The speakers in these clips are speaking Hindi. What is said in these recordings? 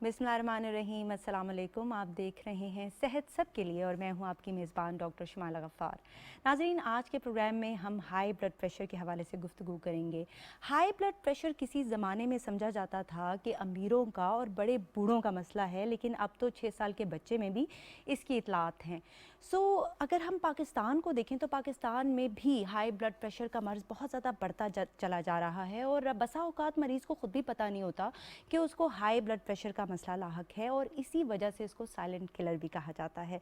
बिस्मिल्लाहिर्रहमानिर्रहीम, अस्सलाम वालेकुम। आप देख रहे हैं सेहत सब के लिए और मैं हूं आपकी मेज़बान डॉक्टर शमाला गफ़्फ़ार। नाज़रीन, आज के प्रोग्राम में हम हाई ब्लड प्रेशर के हवाले से गुफ्तगू करेंगे। हाई ब्लड प्रेशर किसी ज़माने में समझा जाता था कि अमीरों का और बड़े बूढ़ों का मसला है, लेकिन अब तो 6 साल के बच्चे में भी इसकी इतलात हैं। अगर हम पाकिस्तान को देखें तो पाकिस्तान में भी हाई ब्लड प्रेशर का मर्ज़ बहुत ज़्यादा बढ़ता चला जा रहा है और बसा औकात मरीज़ को ख़ुद भी पता नहीं होता कि उसको हाई ब्लड प्रेशर का मसला लाहक है और इसी वजह से इसको साइलेंट किलर भी कहा जाता है।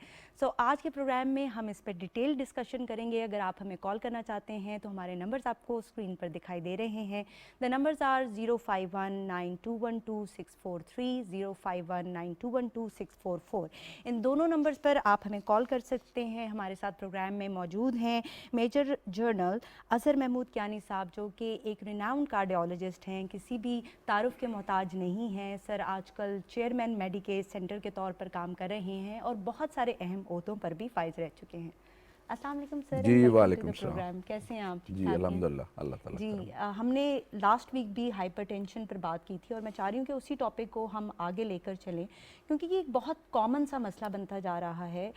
आज के प्रोग्राम में हम इस पर डिटेल डिस्कशन करेंगे। अगर आप हमें कॉल करना चाहते हैं तो हमारे नंबर्स आपको स्क्रीन पर दिखाई दे रहे हैं। द नंबर्स आर 0519212 0519212 इन दोनों नंबर्स पर आप हमें कॉल कर सकते हैं। हमारे साथ प्रोग्राम में मौजूद हैं मेजर जनरल अज़हर महमूद कियानी साहब, जो कि एक रिनाउंड कार्डियोलॉजिस्ट हैं, किसी भी तारुफ के मोहताज नहीं हैं। सर आजकल चेयरमैन मेडिकेज सेंटर के तौर पर काम कर रहे हैं और बहुत सारे अहम ओहदों पर भी फाइज रह चुके हैं। अस्सलाम वालेकुम सर, जी, वेलकम टू द वालेकुम सलाम। प्रोग्राम। कैसे हैं आप? ठीक जी, ठाक हैं? अल्हम्दुलिल्लाह, अल्लाह ताला जी, करम। हमने लास्ट वीक भी हाइपरटेंशन पर बात की थी और मैं चाह रही हूँ कि उसी टॉपिक को हम आगे लेकर चलें, क्योंकि ये एक बहुत कॉमन सा मसला बनता जा रहा है।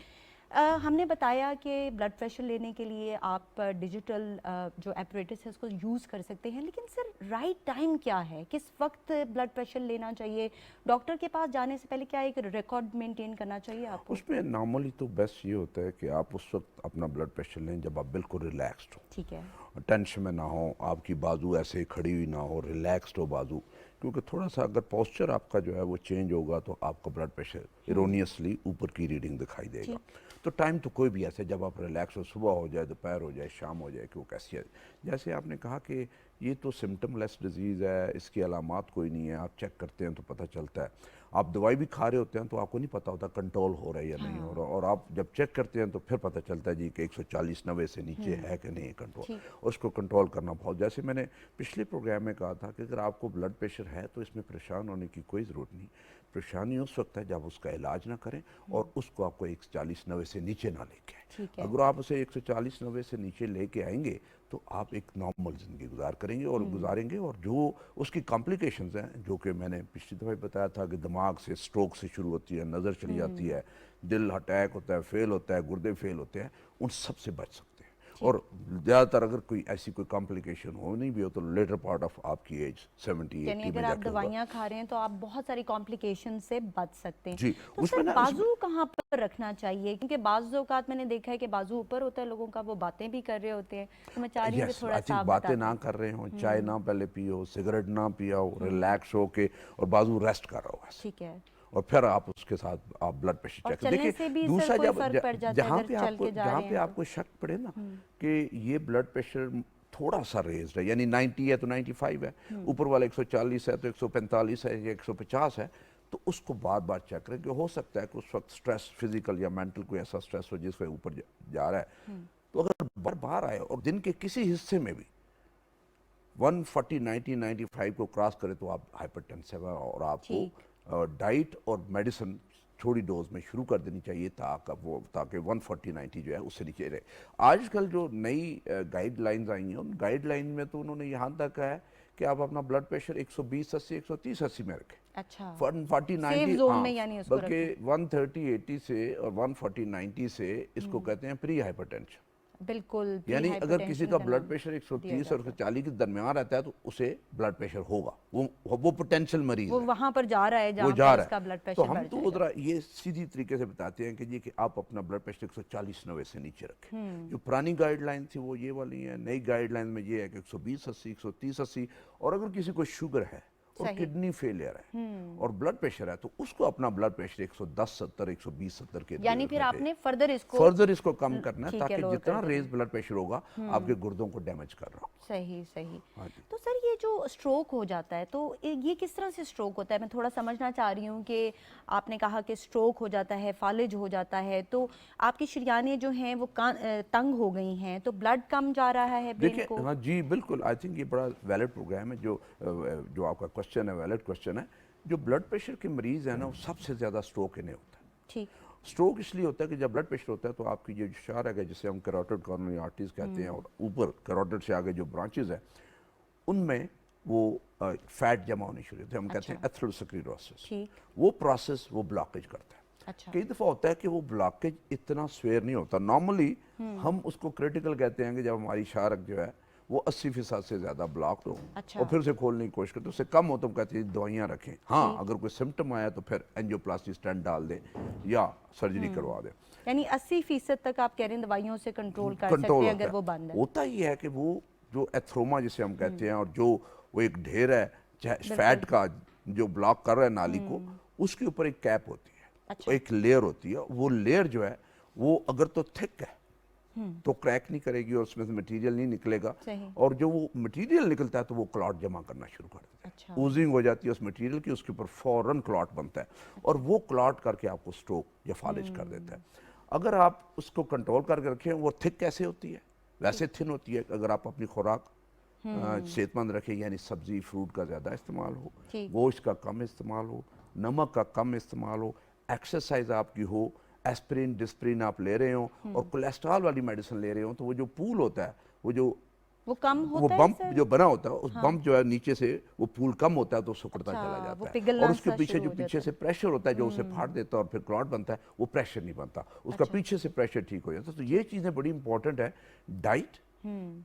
हमने बताया कि ब्लड प्रेशर लेने के लिए आप डिजिटल जो एपरेटस है उसको यूज़ कर सकते हैं, लेकिन सर राइट टाइम क्या है? किस वक्त ब्लड प्रेशर लेना चाहिए? डॉक्टर के पास जाने से पहले क्या एक रिकॉर्ड मेंटेन करना चाहिए आपको? उसमें नॉर्मली तो बेस्ट ये होता है कि आप उस वक्त अपना ब्लड प्रेशर लें जब आप बिल्कुल रिलैक्स्ड हो, ठीक है। टेंशन में ना हो, आपकी बाजू ऐसे खड़ी हुई ना हो, रिलैक्स्ड हो बाजू, क्योंकि थोड़ा सा अगर पोस्चर आपका जो है वो चेंज होगा तो आपका ब्लड प्रेशर इरोनियसली ऊपर की रीडिंग दिखाई देगा। तो टाइम तो कोई भी ऐसे जब आप रिलैक्स हो, सुबह हो जाए, दोपहर हो जाए, शाम हो जाए, कि वो कैसी है। जैसे आपने कहा कि ये तो सिम्टमलेस डिजीज़ है, इसकी अलामात कोई नहीं है, आप चेक करते हैं तो पता चलता है। आप दवाई भी खा रहे होते हैं तो आपको नहीं पता होता कंट्रोल हो रहा है या नहीं हो रहा, और आप जब चेक करते हैं तो फिर पता चलता है जी कि 140/90 से नीचे है कि नहीं कंट्रोल। उसको कंट्रोल करना बहुत, जैसे मैंने पिछले प्रोग्राम में कहा था कि अगर आपको ब्लड प्रेशर है तो इसमें परेशान होने की कोई ज़रूरत नहीं। परेशानी उस वक्त है जब उसका इलाज ना करें और उसको आपको 140/90 से नीचे ना लेके आए। अगर आप उसे 140/90 से नीचे लेके आएंगे तो आप एक नॉर्मल ज़िंदगी गुजारेंगे और जो उसकी कॉम्प्लिकेशंस हैं, जो कि मैंने पिछली दफ़ा बताया था कि दिमाग से, स्ट्रोक से शुरू होती है, नज़र चली जाती है, दिल अटैक होता है, फेल होता है, गुर्दे फेल होते हैं, उन सब से बच सकते हैं। और ज़्यादातर अगर कोई ऐसी कोई कॉम्प्लिकेशन हो नहीं भी हो तो लेटर पार्ट ऑफ आपकी एज 70-80 यानी में अगर आप जाके होगा। दवाइयाँ खा रहे हैं तो आप बहुत सारी कॉम्प्लिकेशन से बच सकते हैं। जी, तो उसमें सर ना बाजू कहाँ पर रखना चाहिए? क्योंकि बाज़ औक़ात मैंने देखा है कि बाजू ऊपर होता है लोगों का, वो बातें भी कर रहे होते हैं, तो मैं चाह रही हूँ कि यस, थोड़ा आई सा थिंक आप बातें बता ना दें। कर रहे हो, चाय ना पहले पियो, सिगरेट ना पियो, रिलैक्स हो के और बाजू रेस्ट कर रहो ऐसे, ठीक है। और फिर आप उसके साथ आप ब्लड प्रेशर और चेक चलने देखिए। से भी सर दूसरा कोई जब फ़र्क पड़ जाता है अगर चल के जा जहाँ रहे पे हैं तो? आपको शक पड़े ना कि ये ब्लड प्रेशर थोड़ा सा रेज्ड है, यानी 90 है तो 95 है, ऊपर वाला 140 है तो 145 है या 150 है, तो उसको बार बार चेक करें कि हो सकता है कि उस वक्त स्ट्रेस, फिजिकल या मेंटल कोई ऐसा स्ट्रेस हो जिससे ऊपर जा रहा है। तो अगर बार बार आए और दिन के किसी हिस्से में भी 140, 90, 95 को क्रॉस करे तो आप हाइपरटेंसिव है और आपको ठीक। डाइट और मेडिसिन थोड़ी डोज में शुरू कर देनी चाहिए ताकि 140-90 जो है उससे नीचे रहे। आजकल जो नई गाइडलाइंस आई हैं उन गाइडलाइन में तो उन्होंने यहाँ तक कहा है कि आप अपना ब्लड प्रेशर 120/80, 130/80 में रखें। अच्छा, 140-90, सेफ जोन हाँ, में यानी उसको बल्कि रखें। 130/80 से और 140/90 से इसको कहते हैं प्री हाइपरटेंशन। बिल्कुल, प्री यानी अगर किसी हाइपरटेंशन का का ब्लड नाम प्रेशर दिया 130 और जाता है। 140 के दरमियान रहता है तो उसे ब्लड प्रेशर होगा, वो पोटेंशियल मरीज वो है, वहाँ पर जा रहा है वो जहाँ जा पर रहा उसका है। ब्लड तो प्रेशर हम बढ़ तो जाएगा। उधर ये सीधी तरीके से बताते हैं कि जी कि आप अपना ब्लड प्रेशर 140/90 से नीचे रखें। जो पुरानी गाइडलाइन थी वो ये वाली है, नई गाइडलाइन में ये है कि 120/80, 130/80, और अगर किसी को शुगर है और सही। किडनी फेलियर है और ब्लड प्रेशर है तो उसको अपना ब्लड प्रेशर 110/70, 120/70 के यानी फिर रखे। आपने फर्दर इसको कम करना है ठीक है, ताकि लोअर कर जितना देना रेज है। ब्लड प्रेशर होगा आपके गुर्दों को डैमेज कर रहा होगा। सही सही। हाँ जी। तो सर ये जो स्ट्रोक हो जाता है तो ये किस तरह से स्ट्रोक होता है? मैं थोड़ा समझना चाह रही हूँ कि आपने कहा कि स्ट्रोक हो जाता है, फालिज हो जाता है, तो आपकी शरीयानें जो हैं वो तंग हो गई हैं, तो ब्लड कम जा रहा है ब्रेन देखिए, को? हाँ जी, बिल्कुल, आई थिंक ये बड़ा वैलिड प्रोग्राम है। जो आपका क्वेश्चन है वैलिड क्वेश्चन है। जो ब्लड प्रेशर के मरीज है ना वो सबसे ज़्यादा स्ट्रोक इन्हें होता है। ठीक। स्ट्रोक इसलिए होता है कि जब ब्लड प्रेशर होता है तो आपकी जो शार है जिसे हम कैरोटिड कॉरोनरी आर्टरीज कहते हैं और ऊपर कैरोटिड से आगे जो ब्रांचेज है उनमें वो फैट जमा होनी शुरू होती है, हम कहते हैं अच्छा। एथेरोस्क्लेरोसिस। ठीक। वो प्रोसेस वो ब्लॉकेज करता है। अच्छा। कई दफ़ा होता है कि वो ब्लॉकेज इतना स्वेयर नहीं होता, नॉर्मली हम उसको क्रिटिकल कहते हैं कि जब हमारी शारक जो है वो 80% से ज़्यादा ब्लॉक हो अच्छा। और फिर उसे खोलने की कोशिश करते, उससे कम हो तो हम कहते हैं दवाइयाँ रखें। हाँ, ठीक। अगर कोई सिम्टम आया तो फिर एंजियोप्लास्टी स्टेंट डाल दें या सर्जरी करवा दें। यानी 80% तक आप कह रहे हैं दवाइयों से कंट्रोल कर सकते कंट्रोल हैं होता अगर है। वो बंद है। होता ही है कि वो जो एथ्रोमा जिसे हम कहते हैं और जो वो एक ढेर है चाहे बिल्कुल। फैट का जो ब्लॉक कर रहा है नाली को, उसके ऊपर एक कैप होती है, अच्छा। एक लेयर होती है। वो लेयर जो है वो अगर तो थिक है तो क्रैक नहीं करेगी और उसमें से मटेरियल नहीं निकलेगा, सही। और जो वो मटेरियल निकलता है तो वो क्लॉट जमा करना शुरू कर देता है। अच्छा। ओजिंग हो जाती है उस मटेरियल की, उसके ऊपर फौरन क्लॉट बनता है और वो क्लॉट करके आपको स्ट्रोक या फालिज कर देता है। अगर आप उसको कंट्रोल करके रखें, वो थिक कैसे होती है? वैसे थिन होती है अगर आप अपनी खुराक सेहतमंद रखें, यानी सब्जी फ्रूट का ज़्यादा इस्तेमाल हो, ठीक। गोश्त का कम इस्तेमाल हो, नमक का कम इस्तेमाल हो, एक्सरसाइज आपकी हो, एस्पिरिन डिस्प्रिन आप ले रहे हो और कोलेस्ट्रॉल वाली मेडिसिन ले रहे हो, तो वो जो पूल होता है, वो कम वो होता है बम्प सर? जो बना होता है, उस हाँ। बम्प जो है नीचे से वो पूल कम होता है तो सिकुड़ता अच्छा, चला वो जाता है, पिघलना और उसके सा पीछे शुरू जो हो पीछे जाता से प्रेशर होता है जो उसे फाड़ देता है और फिर क्लॉट बनता है, वो प्रेशर नहीं बनता, उसका अच्छा। पीछे से प्रेशर ठीक हो जाता है। तो ये चीज़ें बड़ी इंपॉर्टेंट है, डाइट,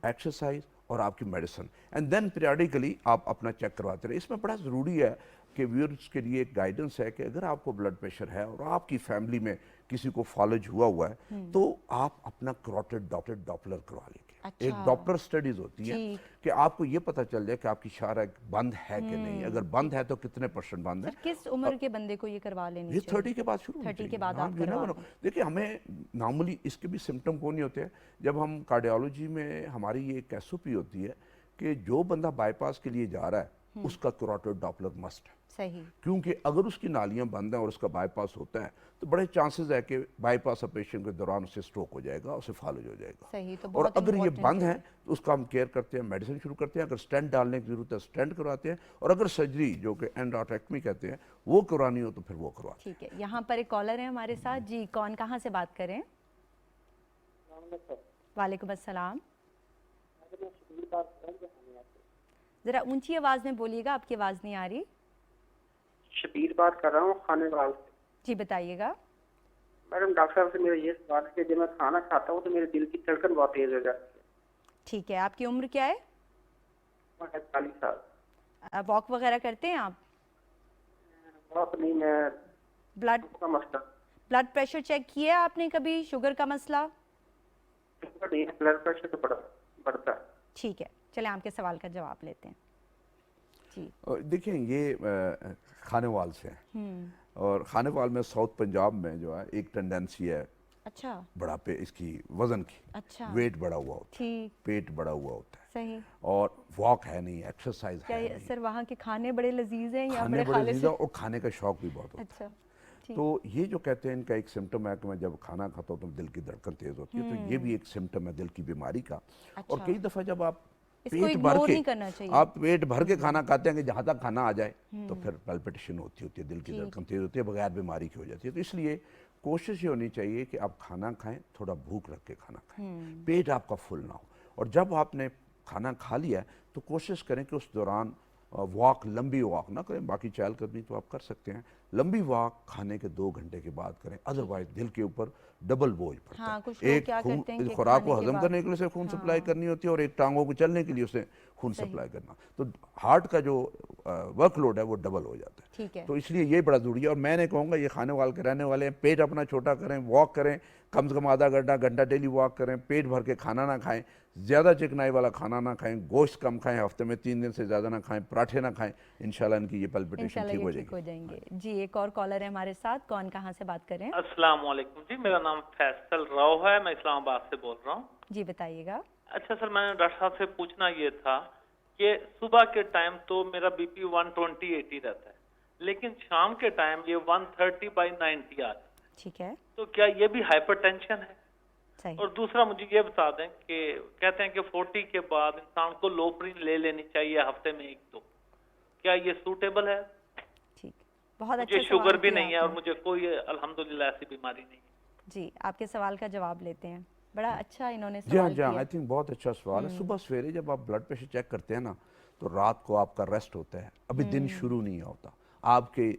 एक्सरसाइज और आपकी मेडिसिन, एंड देन पीरियडिकली आप अपना चेक करवाते रहे। इसमें बड़ा ज़रूरी है कि व्यूअर्स के लिए एक गाइडेंस है कि अगर आपको ब्लड प्रेशर है और आपकी फैमिली में किसी को फॉलोज हुआ है तो आप अपना करोटिड डॉपलर करवा लेंगे। एक अच्छा। डॉपलर स्टडीज होती हैं ठीक। कि आपको ये पता चल जाए कि आपकी शारक बंद है कि नहीं, अगर बंद है तो कितने % बंद है। सर किस उम्र के बंदे को ये करवा लेनी ये चाहिए? 30 के बाद शुरू होनी 30 के चाहिए। बाद हाँ, आप you never करवा know। लें। देखिए, हमें नॉर्मली इसके भी सिम्टम कौन नहीं होते हैं। जब हम कार्डियोलॉजी में हमारी ये एक एसओपी होती है कि जो बंदा बाईपास के लिए जा रहा है उसका कैरोटिड डॉपलर मस्ट है, सही। क्योंकि अगर उसकी नालियां बंद हैं और उसका बाईपास होता है तो बड़े चांसेस है कि बाईपास ऑपरेशन के दौरान उसे स्ट्रोक हो जाएगा, उसे फालिज हो जाएगा। सही, तो और बहुत अगर ये इम्पोर्टेंट बंद है है ये। तो उसका हम केयर करते हैं, मेडिसिन शुरू करते हैं, अगर स्टेंट डालने की जरूरत है स्टेंट करवाते हैं, और अगर सर्जरी जो कि एंडोट्रेक्टमी कहते हैं वो करवानी हो तो फिर वो करवाते हैं। ठीक है, यहाँ पर एक कॉलर है हमारे साथ जी। कौन, कहाँ से बात करें? वालेकुम अस्सलाम। ज़रा ऊंची आवाज़ में बोलिएगा, आपकी आवाज़ नहीं आ रही। शबीर बात कर रहा हूँ खानेवाल से। जी बताइएगा। मैडम, डॉक्टर साहब से मेरा ये सवाल है कि जब मैं खाना खाता हूँ तो मेरे दिल की धड़कन बहुत तेज हो जाती है। ठीक है, आपकी उम्र क्या है? मैं 40 साल। वॉक वगैरह करते हैं आप? बहुत नहीं, मैं ब्लड का मसला ब्लड प्रेशर चेक किया आपने कभी? शुगर का मसला? ब्लड प्रेशर तो बढ़ता है। ठीक है, चलें आपके सवाल का जवाब लेते हैं जी। देखिए, ये खानेवाल से है और खानेवाल में साउथ पंजाब में जो है एक टेंडेंसी है अच्छा। बढ़ापे इसकी, वजन की। अच्छा। वेट बढ़ा हुआ होता है, ठीक। पेट बढ़ा हुआ होता है, सही। और वॉक है नहीं, एक्सरसाइज क्या है नहीं, सर वहाँ के खाने बड़े लजीज हैं या खाने बड़े बड़े खाले ज़्यादा से? और खाने का शौक भी बहुत होता है। अच्छा। ठीक। तो ये जो कहते हैं इनका एक सिम्टम है कि मैं जब खाना खाता हूँ तो दिल की धड़कन तेज होती है, तो ये भी एक सिम्टम है दिल की बीमारी का। और अच्छा। कई दफ़ा जब आप इसको पेट भर इग्नोर के नहीं करना चाहिए। आप पेट भर के खाना खाते हैं कि जहाँ तक खाना आ जाए तो फिर पल्पिटेशन होती है, दिल की धड़कन तेज होती है, बगैर बीमारी की हो जाती है। तो इसलिए कोशिश ये होनी चाहिए कि आप खाना खाएं, थोड़ा भूख रख के खाना खाएं, पेट आपका फुल ना हो। और जब आपने खाना खा लिया है तो कोशिश करें कि उस दौरान वॉक, लंबी वॉक ना करें, बाकी चहलकदमी तो आप कर सकते हैं, लंबी वॉक खाने के 2 घंटे के बाद करें, अदरवाइज दिल के ऊपर डबल बोझ पड़ता हाँ, है। कुछ लोग एक क्या करते हैं खून कि खुराक को खाने के हजम बाद- करने के लिए उसे खून हाँ। सप्लाई करनी होती है और एक टांगों को चलने के लिए उसे खून सही। सप्लाई करना, तो हार्ट का जो वर्कलोड है वो डबल हो जाता है। ठीक है। तो इसलिए ये बड़ा ज़रूरी है। और मैंने कहूँगा ये खाने वाले के रहने वाले हैं, पेट अपना छोटा करें, वॉक करें, कम से कम आधा घंटा डेली वॉक करें, पेट भर के खाना ना खाएं, ज़्यादा चिकनाई वाला खाना ना खाएं, गोश्त कम खाएं, हफ्ते में 3 दिन से ज़्यादा ना खाएं, पराठे ना खाएं, इंशाल्लाह इनकी ये पल्पिटेशन इंशाल्लाह ठीक ये हो ठीक हो जाएगी। जाएंगे जी। एक और कॉलर है हमारे साथ। कौन, कहाँ से बात कर रहे हैं? अस्सलाम वालेकुम जी, मेरा नाम फैसल राव है, मैं इस्लामाबाद से बोल रहा हूँ। जी बताइएगा। अच्छा सर, मैंने डॉक्टर साहब से पूछना ये था कि सुबह के टाइम तो मेरा बीपी 120/80 रहता है, लेकिन शाम के टाइम ये 130/90 आ जाता है। ठीक है। तो क्या ये भी हाइपरटेंशन है? सही। और दूसरा मुझे ये बता दें कि कहते हैं कि 40 के बाद इंसान को लोप्रिन ले लेनी चाहिए हफ्ते में 1-2, क्या ये सूटेबल है? ठीक, बहुत मुझे अच्छा शुगर सवाल भी किया नहीं है और आपने। मुझे कोई अल्हम्दुलिल्लाह ऐसी बीमारी नहीं है। जी, आपके सवाल का जवाब लेते हैं। बड़ा अच्छा इन्होंने जी हाँ, सवाल जी हाँ, किया। आई थिंक बहुत अच्छा सवाल है। सुबह सवेरे जब आप ब्लड प्रेशर चेक करते हैं ना तो रात को आपका रेस्ट होता है, अभी दिन शुरू नहीं होता, आपके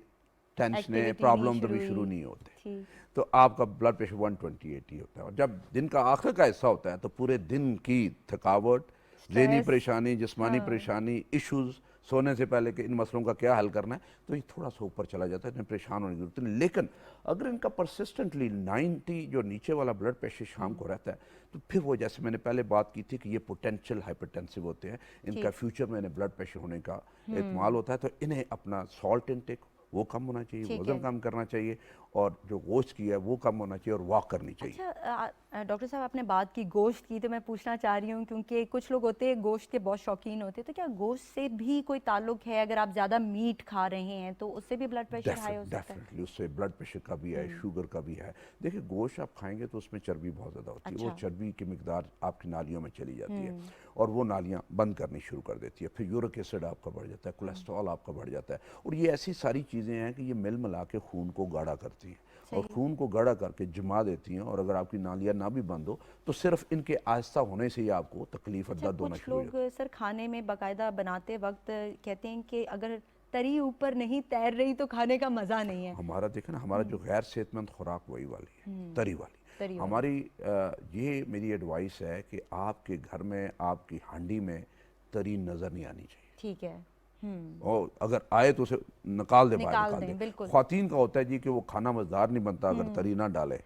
टेंशन Activity प्रॉब्लम नहीं अभी शुरू शुरू हुई। नहीं होते, ठीक। तो आपका ब्लड प्रेशर 120/80 होता है। और जब दिन का आखिर का हिस्सा होता है तो पूरे दिन की थकावट, ज़हनी Stress, परेशानी, जिस्मानी हाँ। परेशानी, इश्यूज, सोने से पहले के इन मसलों का क्या हल करना है, तो ये थोड़ा सा ऊपर चला जाता है, इसमें परेशान होने की जरूरत नहीं। लेकिन अगर इनका परसिस्टेंटली 90 जो नीचे वाला ब्लड प्रेशर शाम को रहता है, तो फिर वो जैसे मैंने पहले बात की थी कि ये पोटेंशियल हाइपरटेंसिव होते हैं, इनका ठीक। फ्यूचर में इन्हें ब्लड प्रेशर होने का एहतमाल होता है। तो इन्हें अपना सॉल्ट इनटेक वो कम होना चाहिए, ठीक वजन है। कम करना चाहिए, और जो गोश्त की है वो कम होना चाहिए, और वॉक करनी चाहिए। अच्छा, डॉक्टर साहब आपने बात की गोश्त की, तो मैं पूछना चाह रही हूँ क्योंकि कुछ लोग होते हैं गोश्त के बहुत शौकीन होते हैं, तो क्या गोश्त से भी कोई ताल्लुक है? अगर आप ज़्यादा मीट खा रहे हैं तो उससे भी ब्लड प्रेशर हाई हो सकता है? डेफिनेटली उससे ब्लड प्रेशर का भी है, शुगर का भी है। देखिए गोश्त आप खाएंगे तो उसमें चर्बी बहुत ज़्यादा होती है, वो अच्छा। चर्बी की मिकदार आपकी नालियों में चली जाती है, और वो नालियाँ बंद करनी शुरू कर देती है, फिर यूरिक एसिड आपका बढ़ जाता है, कोलेस्ट्रॉल आपका बढ़ जाता है, और ये ऐसी सारी चीज़ें हैं कि ये मिल मिला के खून को गाढ़ा करती हैं, और सही। खून को गाढ़ा करके जमा देती हैं। और अगर आपकी नालियाँ ना भी बंद हो तो सिर्फ इनके आहिस्ता होने से ही आपको तकलीफ और अच्छा, दर्द होना कुछ शुरू हो लोग जाता है। सर खाने में बाकायदा बनाते वक्त कहते हैं कि अगर तरी ऊपर नहीं तैर रही तो खाने का मज़ा नहीं है। हमारा देखें ना, हमारा जो गैर सेहतमंद खुराक वही वाली है, तरी वाली। तरी वाली। हमारी ये मेरी एडवाइस है कि आपके घर में, आपकी हांडी में तरी नज़र नहीं आनी चाहिए, ठीक है। और अगर आए तो उसे निकाल दे, बाहर निकाल निकाल दें, दे। बिल्कुल। ख्वातीन का होता है जी कि वो खाना मज़ेदार नहीं बनता अगर तरी ना डाले,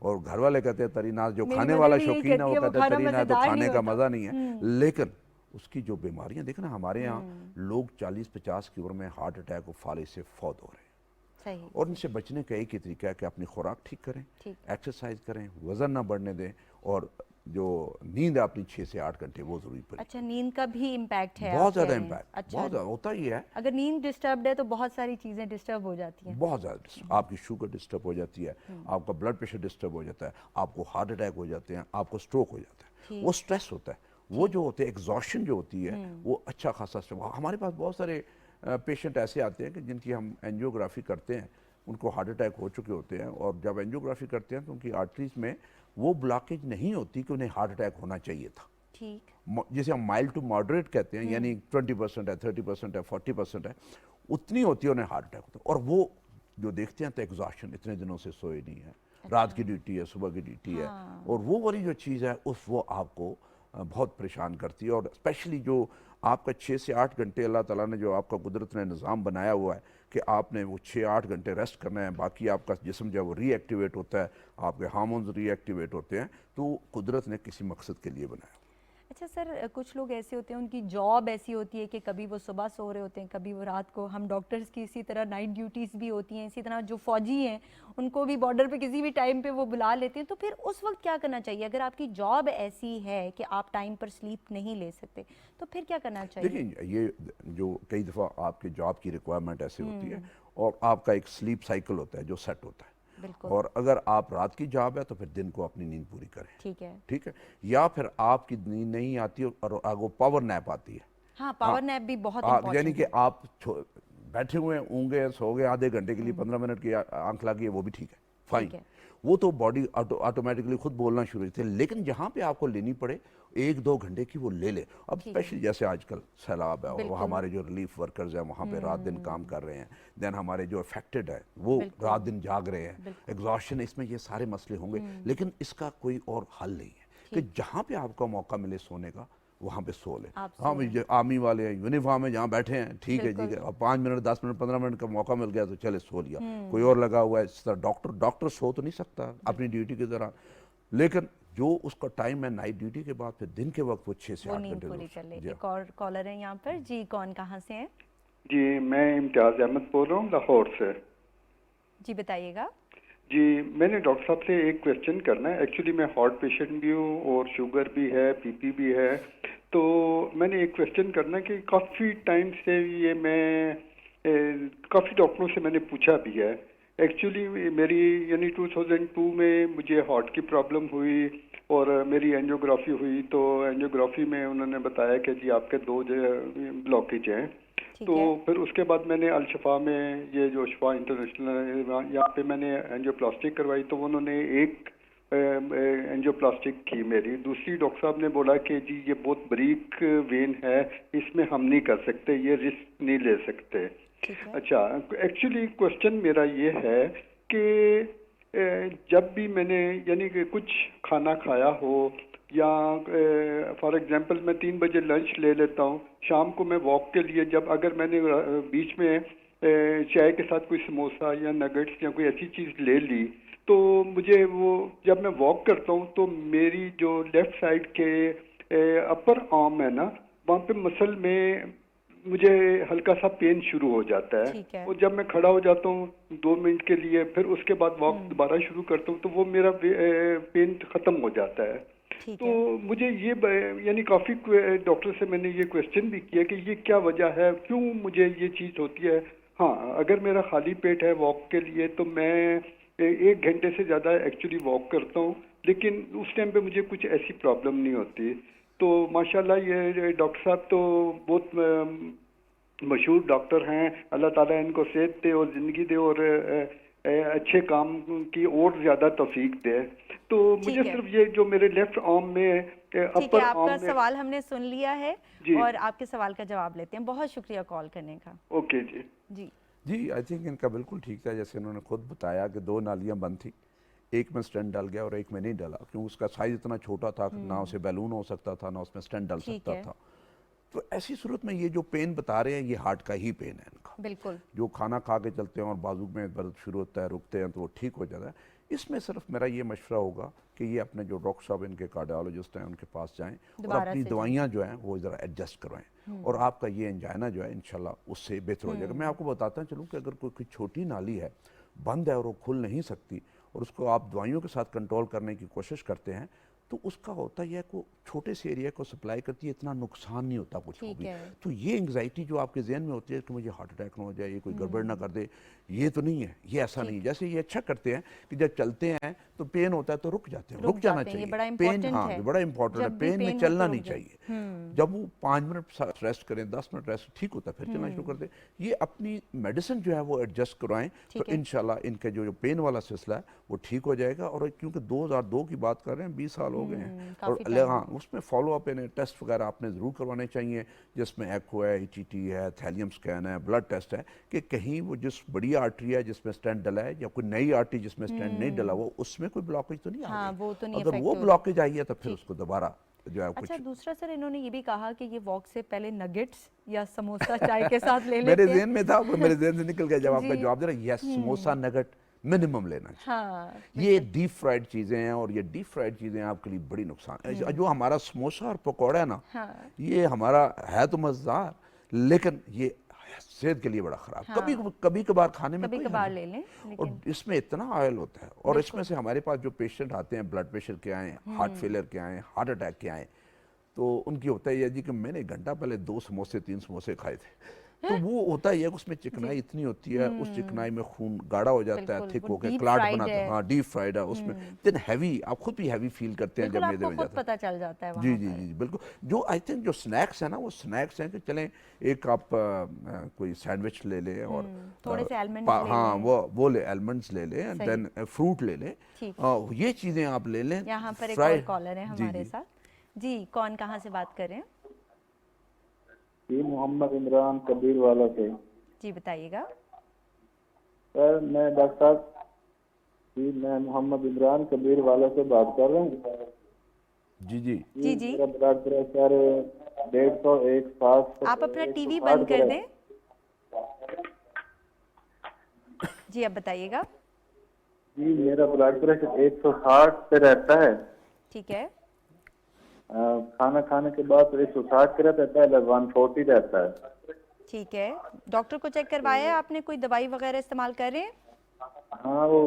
और घर वाले कहते हैं तरी ना, जो मेरी खाने मदर वाला भी यही शौकीन है कहती वो है, वो कहता है खाना तरी ना है तो मज़ेदार नहीं खाने का होता। मज़ा नहीं है। लेकिन उसकी जो बीमारियां देखना, हमारे यहाँ लोग 40-50 की उम्र में हार्ट अटैक और फालिज से फौत हो रहे हैं, सही। और इनसे बचने का एक ही तरीका है कि अपनी खुराक ठीक करें, ठीक। एक्सरसाइज करें, वज़न ना बढ़ने दें, और जो नींद है अपनी 6 से 8 घंटे वो ज़रूरी पड़ी। अच्छा, नींद का भी इम्पैक्ट है, बहुत आप कह ज़्यादा रहे हैं। इम्पैक्ट, अच्छा, बहुत ज़्यादा होता ही है, अगर नींद डिस्टर्ब्ड है तो बहुत सारी चीज़ें डिस्टर्ब हो जाती हैं। बहुत ज़्यादा। आपकी शुगर डिस्टर्ब हो जाती है, आपका ब्लड प्रेशर डिस्टर्ब हो जाता है, आपको हार्ट अटैक हो जाते हैं, आपको स्ट्रोक हो जाता है, ठीक। वो स्ट्रेस होता है, वो जो होते हैं एग्जॉशन जो होती है, वो अच्छा खासा स्ट्रेस। हमारे पास बहुत सारे पेशेंट ऐसे आते हैं कि जिनकी हम एंजियोग्राफी करते हैं, उनको हार्ट अटैक हो चुके होते हैं, और जब एंजियोग्राफी करते हैं तो उनकी आर्टरीज में वो ब्लॉकेज नहीं होती कि उन्हें हार्ट अटैक होना चाहिए था। ठीक। जिसे हम माइल्ड टू मॉडरेट कहते हैं, यानी 20% है, 30% है, 40% है, उतनी होती है, उन्हें हार्ट अटैक होता है। और वो जो देखते हैं तो एग्जॉशन, इतने दिनों से सोए नहीं है, रात की ड्यूटी है, सुबह की ड्यूटी है, और वो वाली जो चीज़ है वो आपको बहुत परेशान करती है। और स्पेशली जो आपका 6 से 8 घंटे अल्लाह ताला ने जो आपका कुदरत ने निज़ाम बनाया हुआ है कि आपने वो 6-8 घंटे रेस्ट करना है, बाकी आपका जिस्म जो है वो रीएक्टिवेट होता है, आपके हार्मोन्स रीएक्टिवेट होते हैं, तो कुदरत ने किसी मकसद के लिए बनाया। अच्छा सर, कुछ लोग ऐसे होते हैं उनकी जॉब ऐसी होती है कि कभी वो सुबह सो रहे होते हैं, कभी वो रात को। हम डॉक्टर्स की इसी तरह नाइट ड्यूटीज़ भी होती हैं, इसी तरह जो फौजी हैं उनको भी बॉर्डर पे किसी भी टाइम पे वो बुला लेते हैं। तो फिर उस वक्त क्या करना चाहिए? अगर आपकी जॉब ऐसी है कि आप टाइम पर स्लीप नहीं ले सकते, तो फिर क्या करना चाहिए? देखिए ये जो कई दफ़ा आपके जॉब की रिक्वायरमेंट ऐसी होती है, और आपका एक स्लीप साइकिल होता है जो सेट होता है, बिल्कुल। और अगर आप रात की जॉब है तो फिर दिन को अपनी नींद पूरी करें, ठीक है। ठीक है। या फिर आपकी नींद नहीं आती और आगो पावर नैप आती है, हाँ, पावर नैप भी बहुत यानी इम्पोर्टेंट कि है। आप बैठे हुए हैं, ऊँगे सो गए आधे घंटे के लिए, 15 मिनट की आंख लगी है, वो भी ठीक है, फाइन। ठीक है। वो तो बॉडी ऑटोमेटिकली खुद बोलना शुरू होती है। लेकिन जहाँ पे आपको लेनी पड़े 1-2 घंटे की वो ले ले। अब स्पेशली जैसे आजकल सैलाब है, और वो हमारे जो रिलीफ वर्कर्स हैं वहाँ पे रात दिन काम कर रहे हैं, देन हमारे जो अफेक्टेड है वो रात दिन जाग रहे हैं, एग्जॉशन, इसमें ये सारे मसले होंगे। लेकिन इसका कोई और हल नहीं है कि जहाँ पे आपको मौका मिले सोने का वहाँ पे सो ले। आप हाँ, जो आर्मी वाले हैं यूनिफॉर्म में जहाँ बैठे हैं, ठीक है जी, अब 5 मिनट 10 मिनट 15 मिनट का मौका मिल गया तो चले सो लिया। कोई और लगा हुआ है, इस तरह डॉक्टर सो तो नहीं सकता अपनी ड्यूटी के दौरान, लेकिन जो उसका टाइम है नाइट ड्यूटी के बाद, फिर दिन के वक्त वो 6 से वो 8 नींद घंटे पूरी जरूर कर ले। जी। एक और कॉलर है यहाँ पर जी, कौन कहाँ से हैं? जी, मैं इम्तियाज़ अहमद बोल रहा हूँ लाहौर से। जी बताइएगा। जी, मैंने डॉक्टर साहब से एक क्वेश्चन करना है। एक्चुअली मैं हार्ट पेशेंट भी हूँ और शुगर भी है, बीपी भी है। तो मैंने एक क्वेश्चन करना है कि काफ़ी टाइम से ये मैं काफ़ी डॉक्टरों से मैंने पूछा भी है। एक्चुअली मेरी यानी 2002 में मुझे हार्ट की प्रॉब्लम हुई और मेरी एंजियोग्राफी हुई, तो एंजियोग्राफी में उन्होंने बताया कि जी आपके 2 ब्लॉकेज हैं। तो फिर उसके बाद मैंने अल शफा में, ये जो शफा इंटरनेशनल है, यहाँ पे मैंने एंजियोप्लास्टिक करवाई, तो उन्होंने एक एंजियोप्लास्टिक की मेरी। दूसरी डॉक्टर साहब ने बोला कि जी ये बहुत बारीक वेन है, इसमें हम नहीं कर सकते, ये रिस्क नहीं ले सकते। ठीक है। अच्छा, एक्चुअली क्वेश्चन मेरा ये है कि जब भी मैंने यानी कि कुछ खाना खाया हो या फॉर एग्जांपल मैं 3 बजे लंच ले लेता हूँ, शाम को मैं वॉक के लिए जब अगर मैंने बीच में चाय के साथ कोई समोसा या नगेट्स या कोई ऐसी चीज़ ले ली, तो मुझे वो जब मैं वॉक करता हूँ तो मेरी जो लेफ्ट साइड के अपर आर्म है ना, वहाँ पे मसल में मुझे हल्का सा पेन शुरू हो जाता ठीक है। है। और जब मैं खड़ा हो जाता हूँ 2 मिनट के लिए, फिर उसके बाद वॉक दोबारा शुरू करता हूँ, तो वो मेरा पेन खत्म हो जाता है। ठीक तो है। मुझे ये यानी काफ़ी डॉक्टर से मैंने ये क्वेश्चन भी किया कि ये क्या वजह है, क्यों मुझे ये चीज़ होती है। हाँ, अगर मेरा खाली पेट है वॉक के लिए तो मैं 1 घंटे से ज़्यादा एक्चुअली वॉक करता हूँ, लेकिन उस टाइम पे मुझे कुछ ऐसी प्रॉब्लम नहीं होती। तो माशाल्लाह ये डॉक्टर साहब तो बहुत मशहूर डॉक्टर हैं, अल्लाह ताला इनको सेहत दे और ज़िंदगी दे और अच्छे काम की और ज़्यादा तौफीक दे। तो मुझे ठीक है। सिर्फ ये जो मेरे लेफ्ट आर्म में ठीक है, अपर आपका आर्म में। सवाल हमने सुन लिया है जी। और आपके सवाल का जवाब लेते हैं। बहुत शुक्रिया कॉल करने का। Okay ji. Ji. Ji, I think इनका बिल्कुल ठीक था, जैसे इन्होंने खुद बताया कि 2 नालियाँ बंद थी, एक में स्टेंट डल गया और एक में नहीं डला, क्योंकि उसका साइज़ इतना छोटा था कि ना उसे बैलून हो सकता था, ना उसमें स्टेंट डल ठीक सकता है। था। तो ऐसी सूरत में ये जो पेन बता रहे हैं, ये हार्ट का ही पेन है इनका। बिल्कुल। जो खाना खा के चलते हैं और बाजू में दर्द शुरू होता है, रुकते हैं तो वो ठीक हो जाता है। इसमें सिर्फ मेरा ये मशवरा होगा कि ये अपने जो डॉक्टर साहब इनके कार्डियोलॉजिस्ट हैं उनके पास जाएं और दोबारा अपनी से दवाइयाँ जो हैं वो ज़रा एडजस्ट करवाएं और आपका ये एंजाइना जो है इंशाल्लाह उससे बेहतर हो जाएगा। मैं आपको बताता चलूँ कि अगर कोई छोटी नाली है, बंद है और वो खुल नहीं सकती और उसको आप दवाइयों के साथ कंट्रोल करने की कोशिश करते हैं, तो उसका होता यह को छोटे से एरिया को सप्लाई करती है, इतना नुकसान नहीं होता कुछ को ठीक भी। है। तो ये एंग्जाइटी जो आपके जहन में होती है कि मुझे हार्ट अटैक ना हो जाए, ये कोई गड़बड़ ना कर दे, ये तो नहीं है, ये ऐसा नहीं है। जैसे ये अच्छा करते हैं कि जब चलते हैं तो पेन होता है तो रुक जाते हैं, रुक जाना जाते हैं, ये चाहिए। बड़ा पेन, इम्पोर्टेंट हाँ, है। ये बड़ा इंपॉर्टेंट है। जब भी पेन में पेन हो चलना तो नहीं रुक जाए। चाहिए। जब वो 5 मिनट रेस्ट करें, 10 मिनट रेस्ट ठीक होता है, फिर चलना शुरू कर दे। ये अपनी मेडिसिन जो है वो एडजस्ट करवाएं तो ठीक है। इंशाल्लाह इनके जो पेन वाला सिलसिला है वो ठीक हो जाएगा। और क्योंकि 2002 की बात कर रहे हैं, 20 साल हो गए हैं और काफी टाइम हाँ, उसमें फॉलो अप इन्हें टेस्ट वगैरह आपने ज़रूर करवाने चाहिए, जिसमें एको है, ECT है, थैलियम स्कैन है, ब्लड टेस्ट है, कि कहीं वो जिस बड़ी आर्टरी है जिसमें स्टेंट डला है या कोई नई आर्टरी जिसमें स्टेंट नहीं डला, वो उसमें कोई ब्लॉकेज तो नहीं आ हाँ, गई। वो तो नहीं अगर affect वो हो रही। ब्लॉकेज आई है तो फिर उसको दोबारा जो है अच्छा, कुछ। दूसरा सर इन्होंने ये भी कहा कि ये वॉक से पहले नगेट्स या समोसा चाय के साथ ले मेरे लेते हैं। जहन में था, वो मेरे जहन से निकल गया जब आपका जी। जवाब दे रहा, यस, समोसा नगट मिनिमम लेना चाहिए। हाँ। ये डीप फ्राइड चीज़ें हैं और ये डीप फ्राइड चीज़ें आपके लिए बड़ी नुकसान है। जो हमारा समोसा और पकौड़ा है ना, हाँ। ये हमारा है तो मज़ेदार, लेकिन ये सेहत के लिए बड़ा ख़राब। कभी कभी कभार खाने में कभी कोई कभार हर्ज ले लें, नहीं। और लेकिन इसमें इतना ऑयल होता है और इसमें से हमारे पास जो पेशेंट आते हैं, ब्लड प्रेशर के आए, हार्ट फेलियर के आए, हार्ट अटैक के आए, तो उनकी होता है जी कि मैंने 1 घंटा पहले 2 समोसे 3 समोसे खाए थे। तो वो होता ही है, उसमें चिकनाई इतनी होती है, उस चिकनाई में खून गाढ़ा हो जाता है, बिल्कुल, थिक वो होकर deep क्लाट fried बनाता है। है। हाँ, डीप फ्राइड है, उसमें दिन हैवी, आप खुद भी हैवी फील करते हैं बिल्कुल जब मैदे आपको में खुद जाता है। पता चल जाता है जी वहाँ जी पर। जी बिल्कुल। जो आई थिंक जो स्नैक्स है ना, वो स्नैक्स हैं कि चलें एक आप कोई सैंडविच ले लें और थोड़े से almonds ले हाँ, लें। वो ले, आलमंड्स ले लें, सही। देन फ्रूट ले लें, ठीक। ये चीज़ें आप ले लें। यहाँ पर एक फ्राई- और कॉलर है जी, हमारे जी। साथ। जी, कौन कहाँ से बात कर रहे हैं? जी, मोहम्मद इमरान कबीर वाला से। जी बताइएगा। सर मैं डॉक्टर साहब जी, मैं मोहम्मद इमरान कबीर वाला से बात कर रहा हूँ। जी जी जी जी, मेरा ब्लड प्रेशर 150 160 आप अपना टीवी 160 बंद कर पे दें। जी अब बताइएगा। जी, मेरा ब्लड प्रेशर 160 पे रहता है। ठीक है। खाना खाने के बाद 160 पे रहता है, पहले 140 रहता है। ठीक है, डॉक्टर को चेक करवाया है आपने? कोई दवाई वगैरह इस्तेमाल कर रहे हैं? हाँ, वो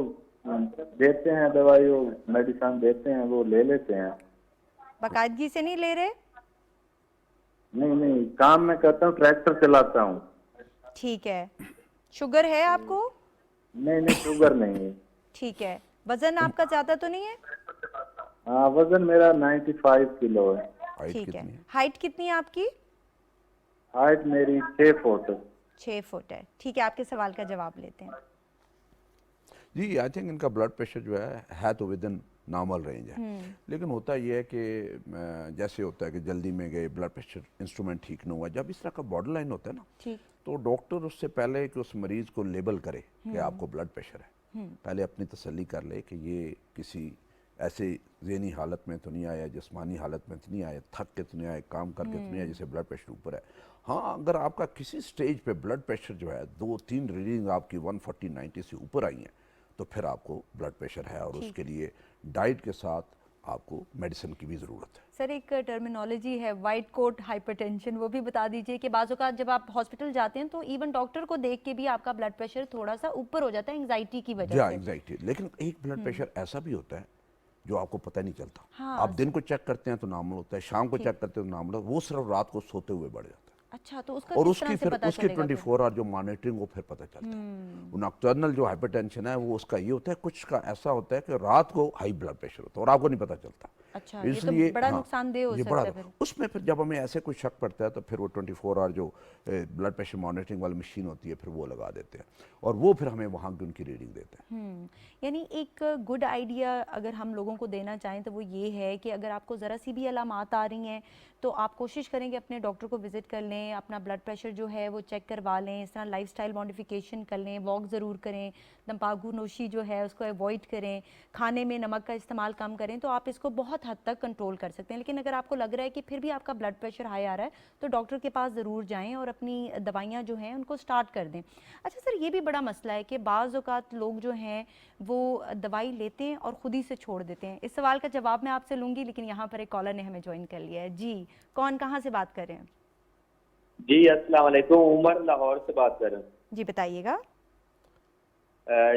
देते हैं दवाई, वो मेडिसिन देते हैं, वो ले लेते हैं। बाकायदगी से नहीं ले रहे? नहीं नहीं, काम मैं करता हूँ, ट्रैक्टर चलाता हूँ। ठीक है। शुगर है आपको? नहीं नहीं, शुगर नहीं है। ठीक है। वजन आपका ज़्यादा तो नहीं है? हाँ, वजन मेरा 95 किलो है। हाइट ठीक कितनी है। है? हाइट कितनी है आपकी? हाइट मेरी 6 फुट। 6 फुट है। ठीक है, आपके सवाल का जवाब लेते हैं। जी, आई थिंक इनका ब्लड प्रेशर जो है तो विद इन नॉर्मल रेंज है। लेकिन होता ये है कि जैसे होता है कि जल्दी में गए, ब्लड प्रेशर इंस्ट्रूमेंट ठीक नहीं हुआ, जब इस तरह का बॉर्डर लाइन होता है ना, ठीक। तो डॉक्टर उससे पहले कि उस मरीज को लेबल करे कि आपको ब्लड प्रेशर है, पहले अपनी तसल्ली कर ले कि ये किसी ऐसे ज़हनी हालत में तो नहीं आया, जिस्मानी हालत में तो नहीं आया, थक के तो नहीं आया, काम करके तो नहीं आया जिसे ब्लड प्रेशर ऊपर है। हाँ, अगर आपका किसी स्टेज पे ब्लड प्रेशर जो है 2-3 रीडिंग आपकी 140/90 से ऊपर आई हैं, तो फिर आपको ब्लड प्रेशर है और उसके लिए डाइट के साथ आपको मेडिसिन की भी ज़रूरत है। सर, एक टर्मिनोलॉजी है वाइट कोट हाइपरटेंशन, वो भी बता दीजिए कि बाज़ औक़ात जब आप हॉस्पिटल जाते हैं तो इवन डॉक्टर को देख के भी आपका ब्लड प्रेशर थोड़ा सा ऊपर हो जाता है एंग्जाइटी की वजह से। एंग्जाइटी, लेकिन एक ब्लड प्रेशर ऐसा भी होता है जो आपको पता नहीं चलता। हाँ, आप दिन को चेक करते हैं तो नॉर्मल होता है, शाम को चेक करते हैं तो नॉर्मल, वो सिर्फ रात को सोते हुए बढ़ जाता है। अच्छा, तो उसका और किस उसकी तरह से फिर पता उसकी चलेगा 24 आवर जो मॉनिटरिंग वो फिर पता चलता है। वो नॉक्टर्नल जो हाइपरटेंशन है वो उसका ये होता है, कुछ का ऐसा होता है कि रात को हाई ब्लड प्रेशर होता है और आपको नहीं पता चलता। अच्छा, ये तो बड़ा नुकसानदेह हो ये सकता बड़ा है फिर। उसमें फिर जब हमें ऐसे कोई शक पड़ता है तो फिर वो 24 आवर जो ब्लड प्रेशर मॉनिटरिंग वाली मशीन होती है फिर वो लगा देते हैं और वो फिर हमें वहाँ की उनकी रीडिंग देते हैं। यानी एक गुड आइडिया अगर हम लोगों को देना चाहें तो वो ये है कि अगर आपको ज़रा सी भी अलामात आ रही हैं तो आप कोशिश करें कि अपने डॉक्टर को विज़िट कर लें, अपना ब्लड प्रेशर जो है वो चेक करवा लें, इस तरह लाइफस्टाइल मॉडिफिकेशन कर लें, वॉक ज़रूर करें, तंबाकू नोशी जो है उसको अवॉइड करें, खाने में नमक का इस्तेमाल कम करें, तो आप इसको बहुत हद तक कंट्रोल कर सकते हैं। लेकिन अगर आपको लग रहा है कि फिर भी आपका ब्लड प्रेशर हाई आ रहा है तो डॉक्टर के पास ज़रूर जाएँ और अपनी दवाइयाँ जो हैं उनको स्टार्ट कर दें। अच्छा सर, ये भी बड़ा मसला है कि बाज़ औक़ात लोग जो हैं वो दवाई लेते हैं और ख़ुद ही से छोड़ देते हैं। इस सवाल का जवाब मैं आपसे लूँगी, लेकिन यहाँ पर एक कॉलर ने हमें ज्वाइन कर लिया है। जी, कौन, कहाँ से बात कर रहे हैं? जी अस्सलाम वालेकुम, उमर लाहौर से बात कर रहा हूँ। जी बताइएगा।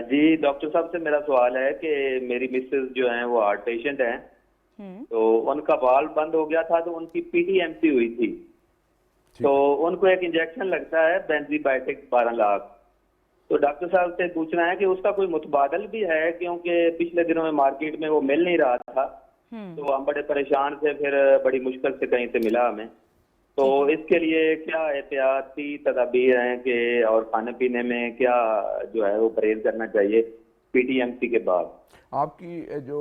जी डॉक्टर साहब से मेरा सवाल है कि मेरी मिसेस जो हैं वो हार्ट पेशेंट हैं, तो उनका वाल्व बंद हो गया था तो उनकी पीटीएमसी हुई थी, तो उनको एक इंजेक्शन लगता है बेंजीबायोटिक 12 लाख। तो डॉक्टर साहब से पूछना है कि उसका कोई मुतबादल भी है, क्योंकि पिछले दिनों में मार्केट में वो मिल नहीं रहा था, तो हम बड़े परेशान थे, फिर बड़ी मुश्किल से कहीं से मिला हमें। तो इसके लिए क्या एहतियाती तदाबीर हैं कि और खाने पीने में क्या जो है वो परहेज करना चाहिए पीटीएमसी के बाद? आपकी जो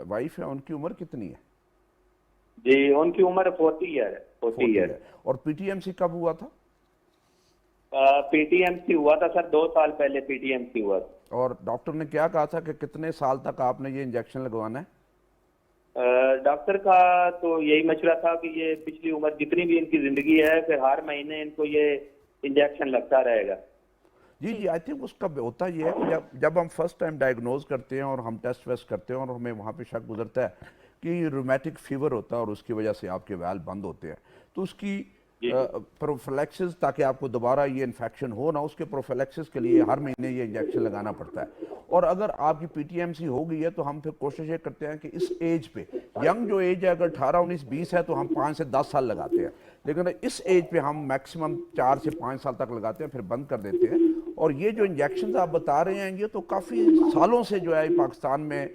वाइफ है उनकी उम्र कितनी है? जी उनकी उम्र 40 ईयर। और पीटीएमसी कब हुआ था? पीटीएमसी हुआ था सर 2 साल पहले पीटीएमसी हुआ था। और डॉक्टर ने क्या कहा था कि कितने साल तक आपने ये इंजेक्शन लगवाना है? डॉक्टर का तो यही मशवरा था कि ये पिछली उम्र जितनी भी इनकी जिंदगी है फिर हर महीने इनको ये इंजेक्शन लगता रहेगा। जी, आई थिंक उसका होता ये है कि जब हम फर्स्ट टाइम डायग्नोज करते हैं और हम टेस्ट वेस्ट करते हैं और हमें वहाँ पे शक गुजरता है कि रूमेटिक फीवर होता है और उसकी वजह से आपके वाल्व बंद होते हैं, तो उसकी प्रोफिलैक्सिस, ताकि आपको दोबारा ये इन्फेक्शन हो ना, उसके प्रोफिलैक्सिस के लिए हर महीने ये इंजेक्शन लगाना पड़ता है। और अगर आपकी पीटीएमसी हो गई है तो हम फिर कोशिश ये करते हैं कि इस एज पे, यंग जो एज है अगर 18, 19, 20 है तो हम 5 से 10 साल लगाते हैं, लेकिन इस एज पे हम मैक्सिमम 4 से 5 साल तक लगाते हैं, फिर बंद कर देते हैं। और ये जो इंजेक्शन आप बता रहे हैं ये तो काफ़ी सालों से जो है पाकिस्तान में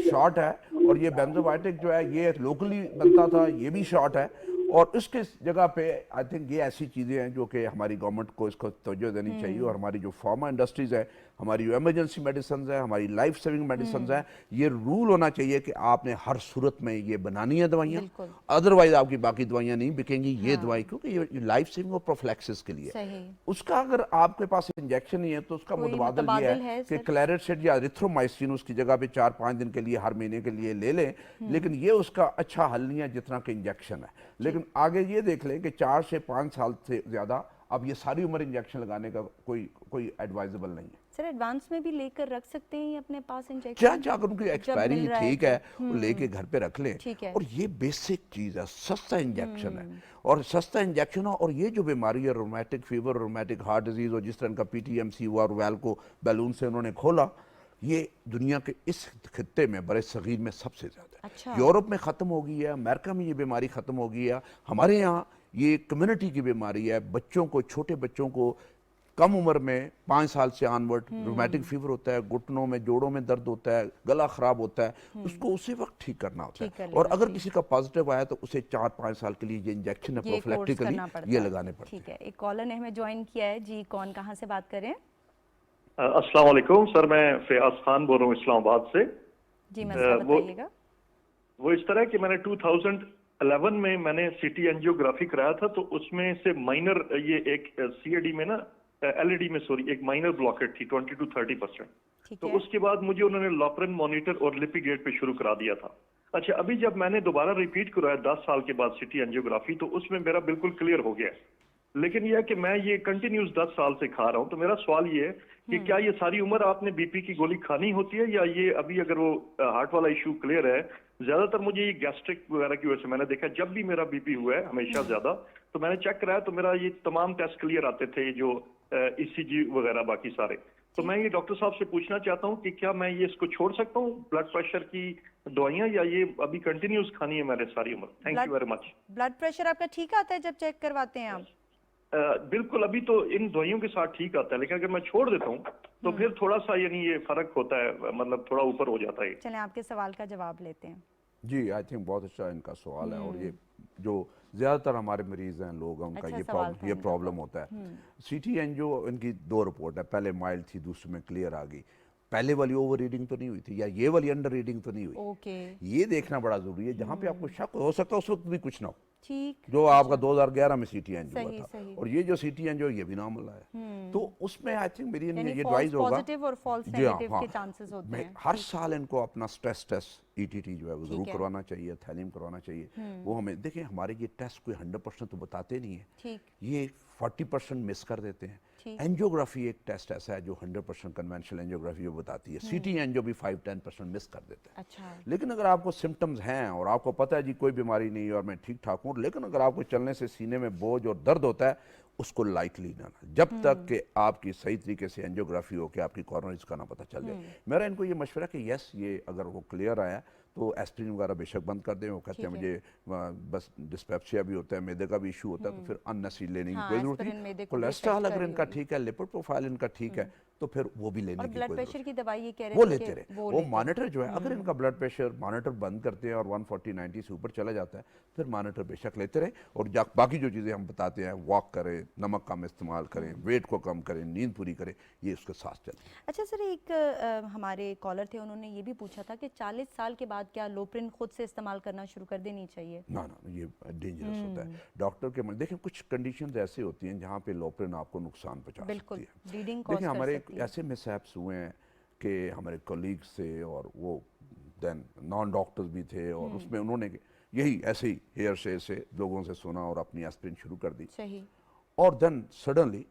शॉर्ट है, और ये बेंजोबायोटिक जो है ये लोकली बनता था, ये भी शॉर्ट है। और उसके जगह पे आई थिंक ये ऐसी चीज़ें हैं जो कि हमारी गवर्नमेंट को इसको तवज्जो देनी चाहिए, और हमारी जो फार्मा इंडस्ट्रीज़ है, हमारी जो इमरजेंसी मेडिसिन है, हमारी लाइफ सेविंग मेडिसिन है, ये रूल होना चाहिए कि आपने हर सूरत में ये बनानी है दवाइयाँ, अदरवाइज आपकी बाकी दवाइयाँ नहीं बिकेंगी। ये दवाई क्योंकि ये लाइफ सेविंग और प्रोफिलैक्सिस के लिए उसका अगर आपके पास इंजेक्शन नहीं है तो उसका मुतबादल ये है कि क्लैरिसेट या एरिथ्रोमाइसिन उसकी जगह पे 4-5 दिन के लिए हर महीने के लिए ले लें, लेकिन ये उसका अच्छा हल नहीं है जितना कि इंजेक्शन है। लेकिन आगे ये देख लें कि 4 से 5 साल से ज़्यादा अब ये सारी उम्र इंजेक्शन लगाने का कोई एडवाइजेबल नहीं है। सर एडवांस में भी लेकर रख सकते हैं अपने पास इंजेक्शन? क्या अगर उनकी एक्सपायरी ठीक है वो लेके घर पे रख लें। और ये बेसिक चीज़ है, सस्ता इंजेक्शन है, और सस्ता इंजेक्शन हो। और ये जो बीमारी है rheumatic fever, rheumatic heart disease, और जिस तरह का पीटीएमसी हुआ और वैल को बैलून से उन्होंने खोला, ये दुनिया के इस खित्ते में बड़े सगीर में सबसे ज़्यादा है। यूरोप में ख़त्म हो गई है, अमेरिका में ये बीमारी ख़त्म हो गई है, हमारे यहाँ ये कम्युनिटी की बीमारी है। बच्चों को, छोटे बच्चों को कम उम्र में 5 साल से ऑनवर्ड रूमेटिक फीवर होता है, घुटनों में, जोड़ों में दर्द होता है, गला खराब होता है, उसको उसी वक्त ठीक करना होता है। और अगर किसी का पॉजिटिव आया तो उसे 4-5 साल के लिए ये इंजेक्शन है प्रोफिलैक्टिकली ये लगाने पड़ते हैं। ठीक है, एक कॉलर ने हमें ज्वाइन किया है। जी कौन, कहाँ से बात कर रहे हैं? अस्सलाम वालेकुम सर, मैं फयाज खान बोल रहा हूँ इस्लामाबाद से। जी मसला बताइएगा। वो इस तरह कि मैंने 2011 में मैंने सिटी एंजियोग्राफी कराया था, तो उसमें से माइनर ये एक सीएडी में ना एलईडी में सॉरी एक माइनर ब्लॉकेट थी 20 to 30%। ठीक तो है। उसके बाद मुझे उन्होंने लॉपरन मॉनिटर और लिपिगेट पे शुरू करा दिया था। अच्छा, अभी जब मैंने दोबारा रिपीट कराया 10 साल के बाद सिटी एंजियोग्राफी, तो उसमें मेरा बिल्कुल क्लियर हो गया है। लेकिन यह है कि मैं ये कंटिन्यूस 10 साल से खा रहा हूँ, तो मेरा सवाल ये है कि क्या ये सारी उम्र आपने बीपी की गोली खानी होती है, या ये अभी अगर वो हार्ट वाला इशू क्लियर है? ज्यादातर मुझे ये गैस्ट्रिक वगैरह की वजह से मैंने देखा, जब भी मेरा बीपी हुआ है हमेशा ज्यादा, तो मैंने चेक कराया तो मेरा ये तमाम टेस्ट क्लियर आते थे, जो ईसीजी वगैरह बाकी सारे। तो मैं ये डॉक्टर साहब से पूछना चाहता हूँ कि क्या मैं ये इसको छोड़ सकता हूँ ब्लड प्रेशर की दवाइयाँ, या ये अभी कंटिन्यूस खानी है मैंने सारी उम्र? Thank you very much. Blood pressure आपका ठीक आता है जब चेक करवाते हैं आप? बिल्कुल, अभी तो इन दवाइयों के साथ ठीक आता है, लेकिन अगर मैं छोड़ देता हूँ तो फिर थोड़ा सा यानी ये फर्क होता है, मतलब थोड़ा ऊपर हो जाता है। चलें आपके सवाल का जवाब लेते हैं। जी, आई थिंक बहुत अच्छा इनका सवाल है, और ये जो ज़्यादातर हमारे मरीज हैं लोग हैं उनका अच्छा ये प्रॉब्लम होता है। सीटी एंजियो इनकी 2 रिपोर्ट है, पहले माइल्ड थी, दूसरे में क्लियर आ गई। पहले वाली ओवर रीडिंग तो नहीं हुई थी, या ये वाली अंडर रीडिंग तो नहीं हुई। ओके, ये देखना बड़ा जरूरी है। जहाँ पे आपको शक हो सकता है उस वक्त भी कुछ ना हो, ठीक। जो आपका 2011 में सीटी एंजियो सही, हुआ था, सही। और ये जो सीटी एंजियो ये भी नॉर्मल है। तो उसमें आई थिंक मेरी यानी ये false एडवाइस होगा, पॉजिटिव और false जी हाँ, नेगेटिव के चांसेस होते मैं हैं। हर साल इनको अपना स्ट्रेस टेस्ट ईटीटी जो है वो जरूर है। करवाना चाहिए, थैलीम करवाना चाहिए। वो हमें देखिए, हमारे ये टेस्ट कोई 100% तो बताते नहीं है, ठीक, ये 40% मिस कर देते हैं। ठीक। एंजियोग्राफी एक टेस्ट ऐसा है जो 100% कन्वेंशनल एंजियोग्राफी वो बताती है। सीटी एंजियो भी 5-10% मिस कर देते हैं। अच्छा, लेकिन अगर आपको सिम्टम्स हैं और आपको पता है जी कोई बीमारी नहीं है और मैं ठीक ठाक हूँ, लेकिन अगर आपको चलने से सीने में बोझ और दर्द होता है, उसको लाइटली ना जब तक कि आपकी सही तरीके से एंजियोग्राफी हो के आपकी कॉर्नरीज का ना पता चल जाए। मेरा इनको ये मशवरा कि यस, ये अगर वो क्लियर आया तो एस्प्रिन वगैरह बेशक बंद कर दें। वो कहते हैं मुझे बस डिस्पेप्सिया भी होता है, मैदे का भी इशू होता है, तो फिर अननेसेसरी लेने की कोई जरूरत नहीं। कोलेस्ट्रॉल अगर इनका ठीक है, लिपिड प्रोफाइल इनका ठीक है, तो फिर वो भी लेने और की ब्लड कोई प्रेशर की दवाई ये कह रहे वो थे लेते कि रहे। वो वो लेते मॉनिटर जो है, अगर इनका ब्लड प्रेशर मॉनिटर बंद करते हैं और 140-90 से ऊपर चला जाता है, फिर मॉनिटर बेशक लेते रहे। और बाकी जो चीज़ें हम बताते हैं, वॉक करें, नमक कम इस्तेमाल करें, वेट को कम करें, नींद पूरी करें, ये उसके साथ चले। अच्छा सर, एक हमारे कॉलर थे, उन्होंने ये भी पूछा था कि 40 साल के बाद क्या लोप्रिन खुद से इस्तेमाल करना शुरू कर देनी चाहिए? ना, ये डेंजरस होता है। डॉक्टर के देखिए, कुछ कंडीशंस ऐसी होती हैं जहाँ पे लोप्रिन आपको नुकसान पहुंचा बिल्कुल, सकती है। ब्लीडिंग कॉज देखिए, कर हमारे सकती है। ऐसे मिसहैप्स हुए हैं कि हमारे कलीग से, और वो देन नॉन डॉक्टर्स भी थे, और उसमें उन्होंने यही ऐसे ही हेयर से लोगों से सुना और अपनी एस्प्रिन शुरू कर दी, सही, और देन सडनली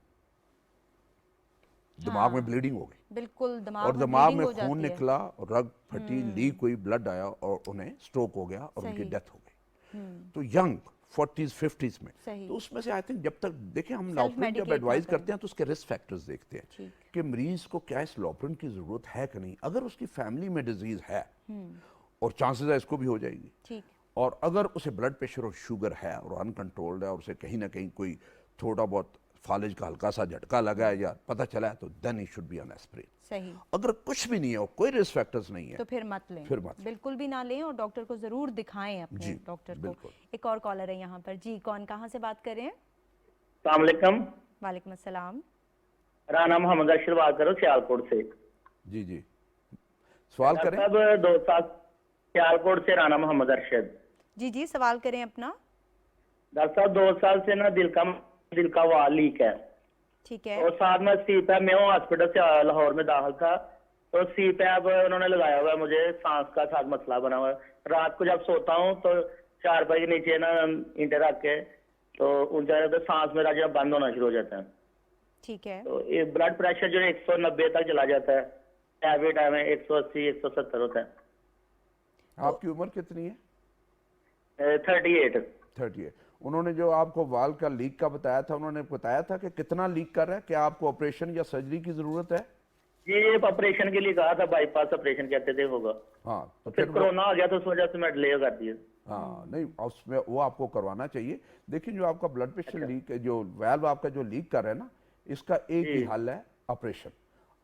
दिमाग में ब्लीडिंग हो गई, बिल्कुल दिमाग और में दिमाग bleeding में हो खून जाती है। निकला, रग फटी, लीक हुई, ब्लड आया, और उन्हें स्ट्रोक हो गया और उनकी सही। डेथ हो गई। तो यंग 40s-50s में। सही। तो उसमें से आई थिंक जब तक देखिए, हम Self लॉपरिन जब medicate एडवाइस ना करें। करते हैं तो उसके रिस्क फैक्टर्स देखते हैं ठीक। कि मरीज को क्या इस लॉपरिन की जरूरत है कि नहीं। अगर उसकी फैमिली में डिजीज है, और चांसेस है इसको भी हो जाएगी, ठीक, और अगर उसे ब्लड प्रेशर और शुगर है और अनकंट्रोल्ड है, और उसे कहीं ना कहीं कोई थोड़ा बहुत फालिज का हल्का सा झटका लगा है या पता चला है, तो then he should be on aspirin. सही। अगर कुछ भी नहीं है और कोई रिस्क फैक्टर्स नहीं है, तो फिर मत लें, फिर मत लें। बिल्कुल भी ना लें, और डॉक्टर को जरूर दिखाएं अपने जी, डॉक्टर को। बिल्कुल। एक और कॉलर है यहाँ पर। जी, कौन, कहाँ से बात कर रहे हैं? अस्सलाम वालेकुम। वालेकुम अस्सलाम। मेरा नाम मोहम्मद अरशद बात करो सियालकोट से। जी सवाल करें। सब 2 साल सियालकोट से राना मोहम्मद अरशद। जी, सवाल करें अपना। डॉक्टर साहब, 2 साल से ना दिल का वाल लीक है, ठीक है। और साथ में सीपैप, मैं हॉस्पिटल से लाहौर में दाखिल था, तो सीपैप उन्होंने लगाया हुआ है, मुझे सांस का साथ मसला बना हुआ है। रात को जब सोता हूँ तो चारपाई के नीचे ना ईंटें रख के, तो उन जगह पे सांस मेरा जो बंद होना शुरू हो जाता है। ठीक है। तो ये ब्लड प्रेशर जो है 190 तक चला जाता है, एवरी टाइम 180-170 होता है। आपकी उम्र कितनी है? 38। 38। उन्होंने जो आपको वाल का लीक का बताया था, उन्होंने बताया था कि कितना लीक कर रहा है? क्या आपको ऑपरेशन या सर्जरी की जरूरत है? ये ऑपरेशन के लिए कहा था, बाईपास ऑपरेशन कहते थे होगा। हाँ, तो फिर कोरोना आ गया तो उस वजह से मैं डिले कर दिया। हाँ, नहीं, उसमें वो आपको करवाना चाहिए। देखिए, जो आपका ब्लड प्रेशर लीक, जो वाल्व आपका जो लीक कर रहा है ना, इसका एक ही हल है, ऑपरेशन।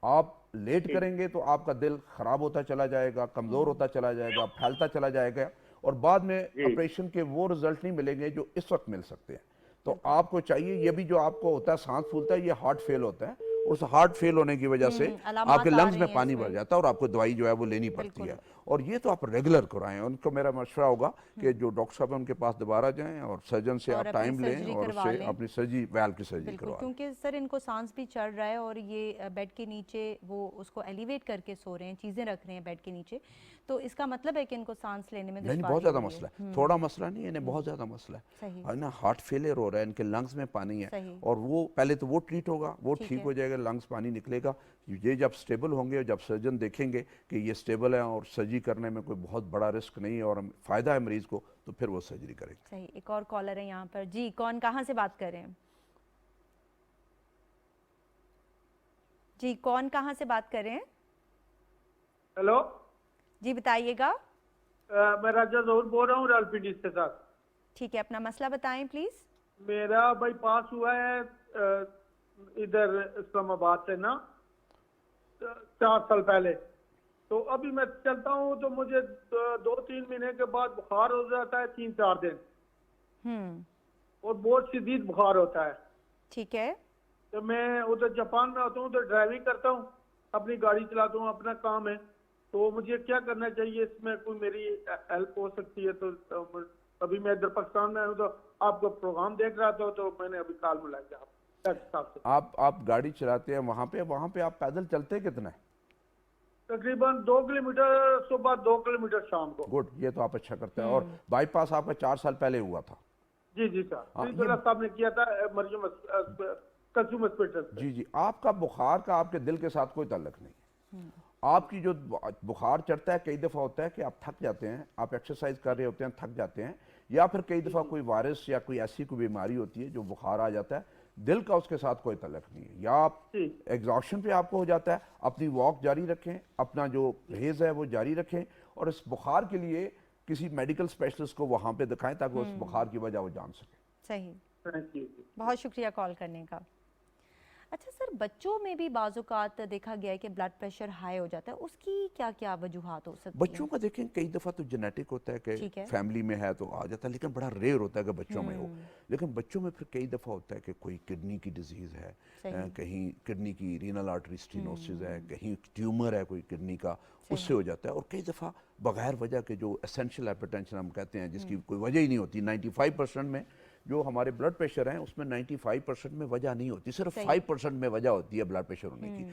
आप लेट करेंगे तो आपका दिल खराब होता चला जाएगा, कमजोर होता चला जाएगा, फैलता चला जाएगा, और बाद में ऑपरेशन के वो रिजल्ट नहीं मिलेंगे जो इस वक्त मिल सकते हैं। तो आपको चाहिए, ये भी जो आपको होता है सांस फूलता है, ये हार्ट फेल होता है। उस हार्ट फेल होने की वजह से आपके लंग्स में पानी भर जाता है और आपको दवाई जो है वो लेनी पड़ती है। और ये तो आप रेगुलर कराएं। उनको मेरा मशवरा होगा कि जो डॉक्टर साहब हैं उनके पास दोबारा जाएं और सर्जन से और आप अपनी टाइम लें सर्जरी और करवा उससे लें। अपनी सर्जरी वैल्व की सर्जरी बिल्कुल, करवा लें। क्योंकि सर इनको सांस भी चढ़ रहा है और ये बेड के नीचे वो उसको एलिवेट करके सो रहे हैं, चीज़ें रख रहे हैं बेड के नीचे, तो इसका मतलब है कि इनको सांस लेने में नहीं, दुश्वारी बहुत ज़्यादा हो रही मसला है, है। थोड़ा मसला नहीं है, इन्हें बहुत ज़्यादा मसला है। सही। है ना, हार्ट फेलियर हो रहा है, इनके लंग्स में पानी है सही। और वो पहले तो वो ट्रीट होगा, वो ठीक ठीक है। हो जाएगा, लंग्स पानी निकलेगा। ये जब स्टेबल होंगे, जब सर्जन देखेंगे कि ये स्टेबल है और सर्जरी करने में कोई बहुत बड़ा रिस्क नहीं है और फ़ायदा है मरीज़ को, तो फिर वो सर्जरी करेंगे। सही। एक और कॉलर है यहाँ पर। जी, कौन कहाँ से बात कर रहे हैं? जी, कौन कहाँ से बात कर रहे हैं? हेलो, जी बताइएगा। मैं राजा जहूर बोल रहा हूँ रालपिंडी से साथ। ठीक है, अपना मसला बताएं प्लीज। मेरा बाईपास हुआ है इधर इस्लामाबाद से ना 4 साल पहले। तो अभी मैं चलता हूँ तो मुझे 2-3 महीने के बाद बुखार हो जाता है, 3-4 दिन, और बहुत शदीद बुखार होता है। ठीक है। तो मैं उधर जापान में होता हूँ तो ड्राइविंग करता हूँ, अपनी गाड़ी चलाता हूँ, अपना काम है। तो मुझे क्या करना चाहिए, इसमें कोई मेरी हेल्प हो सकती है? तो अभी मैं इधर पाकिस्तान में हूँ तो आपका प्रोग्राम देख रहा था तो मैंने अभी कॉल मिलाया आपसे। आप गाड़ी चलाते हैं वहाँ पे आप पैदल चलते कितना है? तकरीबन 2 किलोमीटर सुबह, 2 किलोमीटर शाम को। गुड, ये तो आप अच्छा करते हैं। और बाईपास आपका 4 साल पहले हुआ था? जी जी सर, साहब ने किया था मरियम कंज्यूमर हॉस्पिटल। जी, आपका बुखार का आपके दिल के साथ कोई ताल्लुक नहीं है। आपकी जो बुखार चढ़ता है, कई दफ़ा होता है कि आप थक जाते हैं, आप एक्सरसाइज कर रहे होते हैं, थक जाते हैं, या फिर कई दफ़ा कोई वायरस या कोई ऐसी कोई बीमारी होती है जो बुखार आ जाता है, दिल का उसके साथ कोई ताल्लुक नहीं है, या आप एग्जॉशन पे आपको हो जाता है। अपनी वॉक जारी रखें, अपना जो परहेज़ है वो जारी रखें, और इस बुखार के लिए किसी मेडिकल स्पेशलिस्ट को वहाँ पे दिखाएं ताकि उस बुखार की वजह वो जान सके। सही, बहुत शुक्रिया कॉल करने का। अच्छा सर, बच्चों में भी बाज़-औक़ात देखा गया है कि ब्लड प्रेशर हाई हो जाता है, उसकी क्या क्या वजूहात हो सकती हैं? बच्चों का देखें, कई दफ़ा तो जेनेटिक होता है कि फैमिली में है तो आ जाता है, लेकिन बड़ा रेयर होता है कि बच्चों में हो। लेकिन बच्चों में फिर कई दफ़ा होता है कि कोई किडनी की डिजीज़ है, कहीं किडनी की रीनल आर्टरी स्टेनोसिस है, कहीं ट्यूमर है कोई किडनी का, उससे हो जाता है। और कई दफ़ा बगैर वजह के जो एसेंशियल हाइपरटेंशन हम कहते हैं, जिसकी कोई वजह ही नहीं होती, 95% में जो हमारे ब्लड प्रेशर हैं उसमें 95% में वजह नहीं होती, सिर्फ 5% में वजह होती है ब्लड प्रेशर होने की।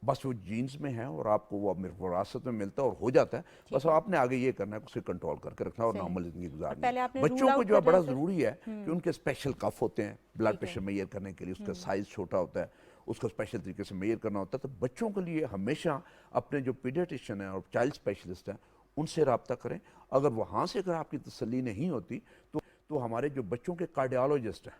बस वो जीन्स में है और आपको वो विरासत में मिलता है और हो जाता है। बस आपने आगे ये करना है, उसे कंट्रोल करके रखना और नॉर्मल जिंदगी गुजारनी है। बच्चों को जो है बड़ा ज़रूरी है कि उनके स्पेशल कफ होते हैं ब्लड प्रेशर मेजर करने के लिए, उसका साइज़ छोटा होता है, उसको स्पेशल तरीके से मेजर करना होता है। तो बच्चों के लिए हमेशा अपने जो पीडियाट्रिशियन हैं और चाइल्ड स्पेशलिस्ट हैं उनसे रब्ता करें। अगर वहाँ से अगर आपकी तसल्ली नहीं होती तो हमारे जो बच्चों के कार्डियोलॉजिस्ट हैं,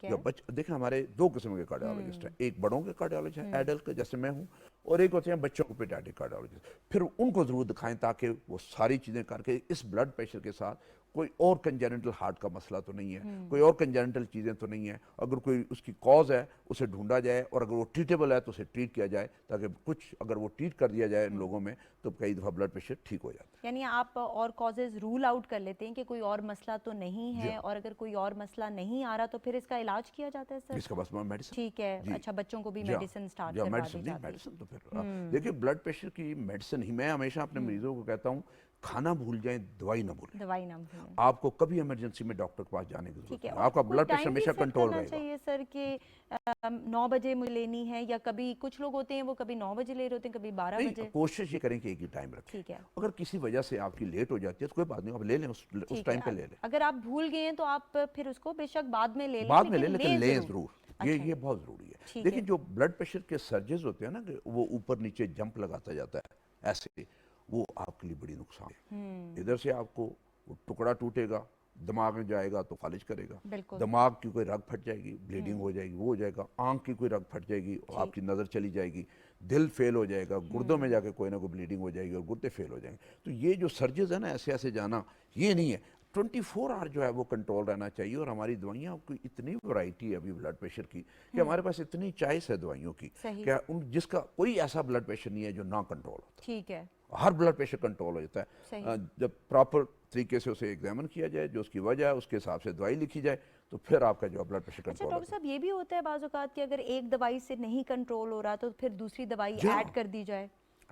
जो देखें हमारे 2 किस्म के कार्डियोलॉजिस्ट हैं, एक बड़ों के कार्डियोलॉजिस्ट हैं एडल्ट के जैसे मैं हूँ, और एक होते हैं बच्चों को पीडियाट्रिक कार्डियोलॉजिस्ट। फिर उनको ज़रूर दिखाएं ताकि वो सारी चीज़ें करके इस ब्लड प्रेशर के साथ कोई और कंजेनिटल हार्ट का मसला तो नहीं है, कोई और कंजेनिटल चीज़ें तो नहीं है, अगर कोई उसकी कॉज है उसे ढूंढा जाए, और अगर वो ट्रीटेबल है तो उसे ट्रीट किया जाए, ताकि कुछ अगर वो ट्रीट कर दिया जाए इन लोगों में तो कई दफ़ा ब्लड प्रेशर ठीक हो जाता है। यानी आप और कॉजेज रूल आउट कर लेते हैं कि कोई और मसला तो नहीं है, और अगर कोई और मसला नहीं आ रहा तो फिर इसका इलाज किया जाता है सर? इसका बस मेडिसिन। ठीक है। अच्छा, बच्चों को भी मेडिसिन स्टार्ट करवा दी जाती है? मेडिसिन तो फिर देखिए, ब्लड प्रेशर की मेडिसिन ही मैं हमेशा अपने मरीजों को कहता हूँ, खाना भूल जाएं, दवाई ना भूलें। आपको कभी इमरजेंसी में डॉक्टर के पास जाने की जरूरत नहीं है। आपका ब्लड प्रेशर हमेशा कंट्रोल रहेगा। चाहिए सर कि 9 बजे मुझे लेनी है, या कभी कुछ लोग होते हैं वो कभी 9 बजे ले रहे होते हैं, कभी 12 बजे। कोशिश ये करें कि एक ही टाइम रखें। ठीक है। अगर किसी वजह से आपकी लेट हो जाती है तो कोई बात नहीं, आप ले लें, उस टाइम पे ले लें। अगर आप भूल गए हैं तो आप फिर उसको बेशक बाद में ले लें, लेकिन लें जरूर। ये बहुत जरूरी है। देखिए, जो ब्लड प्रेशर के सर्जेस होते हैं ना, कि वो ऊपर नीचे जंप लगाता जाता है ऐसे, वो आपके लिए बड़ी नुकसान है। इधर से आपको टुकड़ा टूटेगा, दिमाग में जाएगा तो फालिज करेगा, दिमाग की कोई रग फट जाएगी, ब्लीडिंग हो जाएगी, वो हो जाएगा, आंख की कोई रग फट जाएगी और आपकी नज़र चली जाएगी, दिल फेल हो जाएगा, गुर्दों में जाके कोई ना कोई ब्लीडिंग हो जाएगी और गुर्दे फेल हो जाएंगे। तो ये जो सर्जेस है ना, ऐसे ऐसे जाना ये नहीं है। 24 आवर जो है वो कंट्रोल रहना चाहिए। और हमारी दवाइयाँ की इतनी वैरायटी है अभी ब्लड प्रेशर की कि हमारे पास इतनी चॉइस है दवाइयों की, क्या जिसका कोई ऐसा ब्लड प्रेशर नहीं है जो ना कंट्रोल होता। ठीक है, हर ब्लड प्रेशर कंट्रोल हो जाता है जब प्रॉपर तरीके से उसे एग्जामिन किया जाए, जो उसकी वजह है उसके हिसाब से दवाई लिखी जाए, तो फिर आपका जो ब्लड प्रेशर कंट्रोल। अच्छा डॉक्टर साहब, ये भी होता है बाज़ औक़ात कि अगर एक दवाई से नहीं कंट्रोल हो रहा तो फिर दूसरी दवाई ऐड कर दी जाए?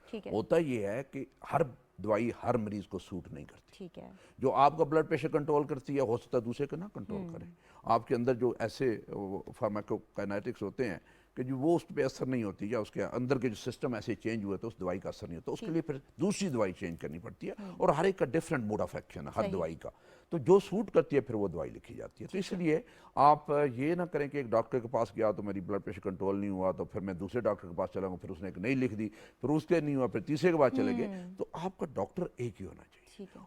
ठीक है। होता ये है कि हर दवाई हर मरीज को सूट नहीं करती। ठीक है। जो आपका ब्लड प्रेशर कंट्रोल करती है हो सकता है दूसरे का ना कंट्रोल करे। आपके अंदर जो ऐसे फार्माकोकाइनेटिक्स होते हैं कि जो वो उस पर असर नहीं होती, या उसके अंदर के जो सिस्टम ऐसे चेंज हुए तो उस दवाई का असर नहीं होता, उसके लिए फिर दूसरी दवाई चेंज करनी पड़ती है। और हर एक का डिफरेंट मोड ऑफ एक्शन है हर दवाई का, तो जो सूट करती है फिर वो दवाई लिखी जाती है। तो इसलिए आप ये ना करें कि एक डॉक्टर के पास गया तो मेरी ब्लड प्रेशर कंट्रोल नहीं हुआ तो फिर मैं दूसरे डॉक्टर के पास चला गया, फिर उसने एक नई लिख दी, फिर उसके नहीं हुआ, फिर तीसरे के पास चले गए। तो आपका डॉक्टर एक ही होना चाहिए।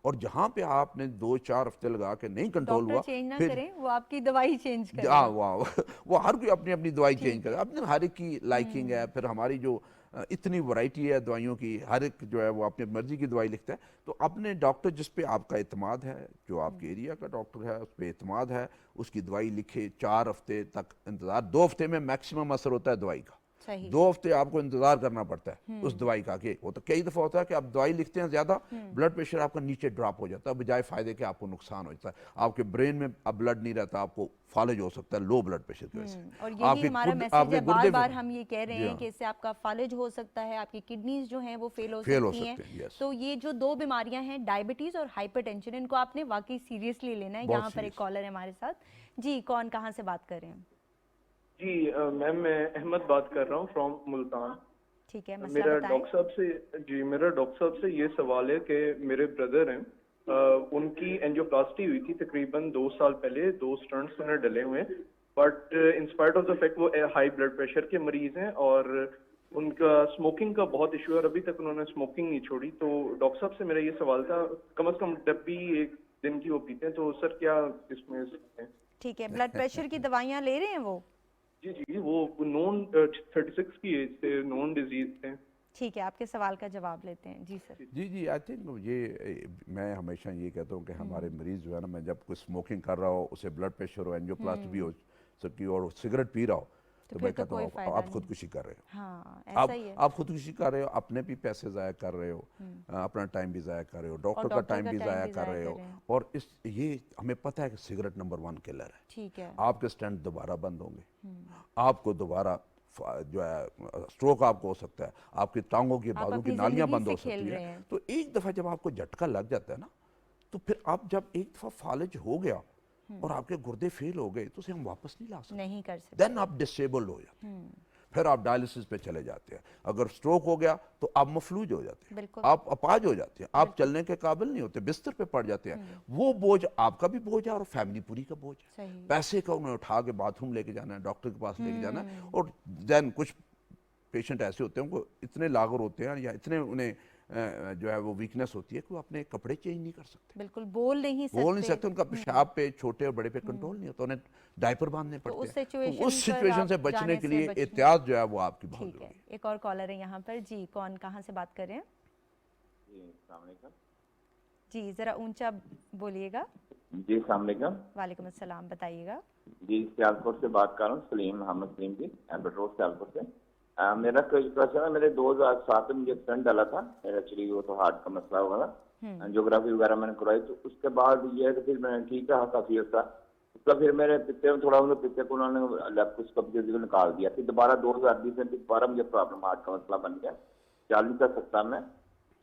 और जहाँ पे आपने 2-4 हफ्ते लगा के नहीं कंट्रोल हुआ, चेंज ना फिर करें, वो आपकी दवाई चेंज करें। वो हर कोई अपनी अपनी दवाई चेंज करे, अपने हर एक की लाइकिंग है। फिर हमारी जो इतनी वैरायटी है दवाइयों की, हर एक जो है वो अपनी मर्जी की दवाई लिखता है। तो अपने डॉक्टर जिस पे आपका इत्मीनान है, जो आपके एरिया का डॉक्टर है उस पर इत्मीनान है, उसकी दवाई लिखे। 4 हफ्ते तक इंतजार, 2 हफ्ते में मैक्सिमम असर होता है दवाई का। 2 हफ्ते आपको इंतजार करना पड़ता है उस दवाई का। कि वो तो कई दफा होता है कि आप दवाई लिखते हैं ज्यादा, ब्लड प्रेशर आपका नीचे ड्रॉप हो जाता है, बजाय फायदे के आपको नुकसान हो जाता है। आपके ब्रेन में अब ब्लड नहीं रहता, आपको फालिज हो सकता है लो ब्लड प्रेशर की वजह से। और यही हमारा मैसेज है, बार बार हम ये कह रहे हैं कि इससे आपका फालिज हो सकता है, आपकी किडनीज जो हैं वो फेल हो सकती हैं। तो ये जो 2 बीमारियां हैं, डायबिटीज और हाइपरटेंशन, इनको आपने वाकई सीरियसली लेना है। यहाँ पर एक कॉलर है हमारे साथ। जी, कौन कहाँ से बात कर रहे हैं? जी मैम, मैं अहमद बात कर रहा हूँ फ्रॉम मुल्तान। ठीक है, मेरा डॉक्टर साहब से ये सवाल है कि मेरे ब्रदर हैं, उनकी एंजियोप्लास्टी हुई थी तकरीबन 2 साल पहले, 2 स्टंट्स उन्हें डले हुए हैं, but in spite of the fact वो हाई ब्लड प्रेशर के मरीज हैं और उनका स्मोकिंग का बहुत इशू है और अभी तक उन्होंने स्मोकिंग नहीं छोड़ी। तो डॉक्टर साहब से मेरा ये सवाल था, कम से कम डब्बी एक दिन की वो पीते हैं, तो सर क्या इसमें सकते हैं? ठीक है, ब्लड प्रेशर की दवाइयाँ ले रहे हैं वो? जी, वो नॉन 36 की एज से नॉन डिजीज थे। ठीक है, आपके सवाल का जवाब लेते हैं। जी सर। जी, आई थिंक ये मैं हमेशा ये कहता हूँ कि हमारे मरीज जो है ना, मैं जब कोई स्मोकिंग कर रहा हो, उसे ब्लड प्रेशर हो, एंजियोप्लास्टी भी हो सकती हो और सिगरेट पी रहा हो, तो मैं कहता हूँ आप खुदकुशी कर रहे हो। हाँ, ऐसा ही है। आप खुदकुशी कर रहे हो, अपने भी पैसे ज़ाया कर रहे हो, अपना टाइम भी ज़ाया कर रहे हो, डॉक्टर का टाइम भी ज़ाया कर रहे हो। और ये हमें पता है कि सिगरेट नंबर 1 किलर है। ठीक है। आपके स्टेंट दोबारा बंद होंगे, आपको दोबारा जो है स्ट्रोक आपको हो सकता है, आपकी टांगों की बाजू की नालियां बंद हो सकती है। तो एक दफ़ा जब आपको झटका लग जाता है ना, तो फिर आप जब एक दफ़ा फालिज हो गया और आपके गुर्दे फेल हो गए तो उसे हम वापस नहीं ला सकते, नहीं कर सकते। देन आप डिसेबल्ड हो जाते हैं, फिर आप डायलिसिस पे चले जाते हैं। अगर स्ट्रोक हो गया तो आप मफलूज हो जाते हैं, आप अपाज हो जाते हैं, आप चलने के काबिल नहीं होते, बिस्तर पे पड़ जाते हैं। वो बोझ आपका भी बोझ है और फैमिली पूरी का बोझ है। पैसे का उन्हें उठा के बाथरूम लेके जाना है, डॉक्टर के पास लेके जाना है। और देन कुछ पेशेंट ऐसे होते हैं, उनको इतने लागू होते हैं या इतने उन्हें जो है वो वीकनेस होती है कि वो अपने कपड़े चेंज नहीं कर सकते, बिल्कुल बोल नहीं सकते। उनका पेशाब पे, छोटे और बड़े पे कंट्रोल नहीं होता, उन्हें डायपर बांधने पड़ते हैं। तो उस सिचुएशन से बचने के लिए एहतियात जो है वो आपकी बहुत जरूरी है। एक और कॉलर है यहाँ पर। जी, कौन कहाँ से बात कर रहे हैं? जी, जरा ऊंचा बोलिएगा। जी, अस्सलाम वालेकुम। वालेकुम अस्सलाम, बताइएगा। जी, सियालकोट से बात कर रहा हूँ, सलीम मोहम्मद सलीम जी, एम्बेड सियालकोट से। मेरा क्वेश्चन है, मेरे 2007 में मुझे स्टंट डाला था, मेरा एक्चुअली वो तो हार्ट का मसला हुआ था, एंजियोग्राफी वगैरह मैंने करवाई। तो उसके बाद ये है कि फिर मैं ठीक रहा काफी अर्सा। उसका फिर मेरे पित्ते में थोड़ा, पित्ते को उन्होंने लेप्रोस्कोपी को निकाल दिया। फिर दोबारा 2020 में दोबारा मुझे प्रॉब्लम हार्ट का मसला बन गया, चल नहीं कर सकता मैं।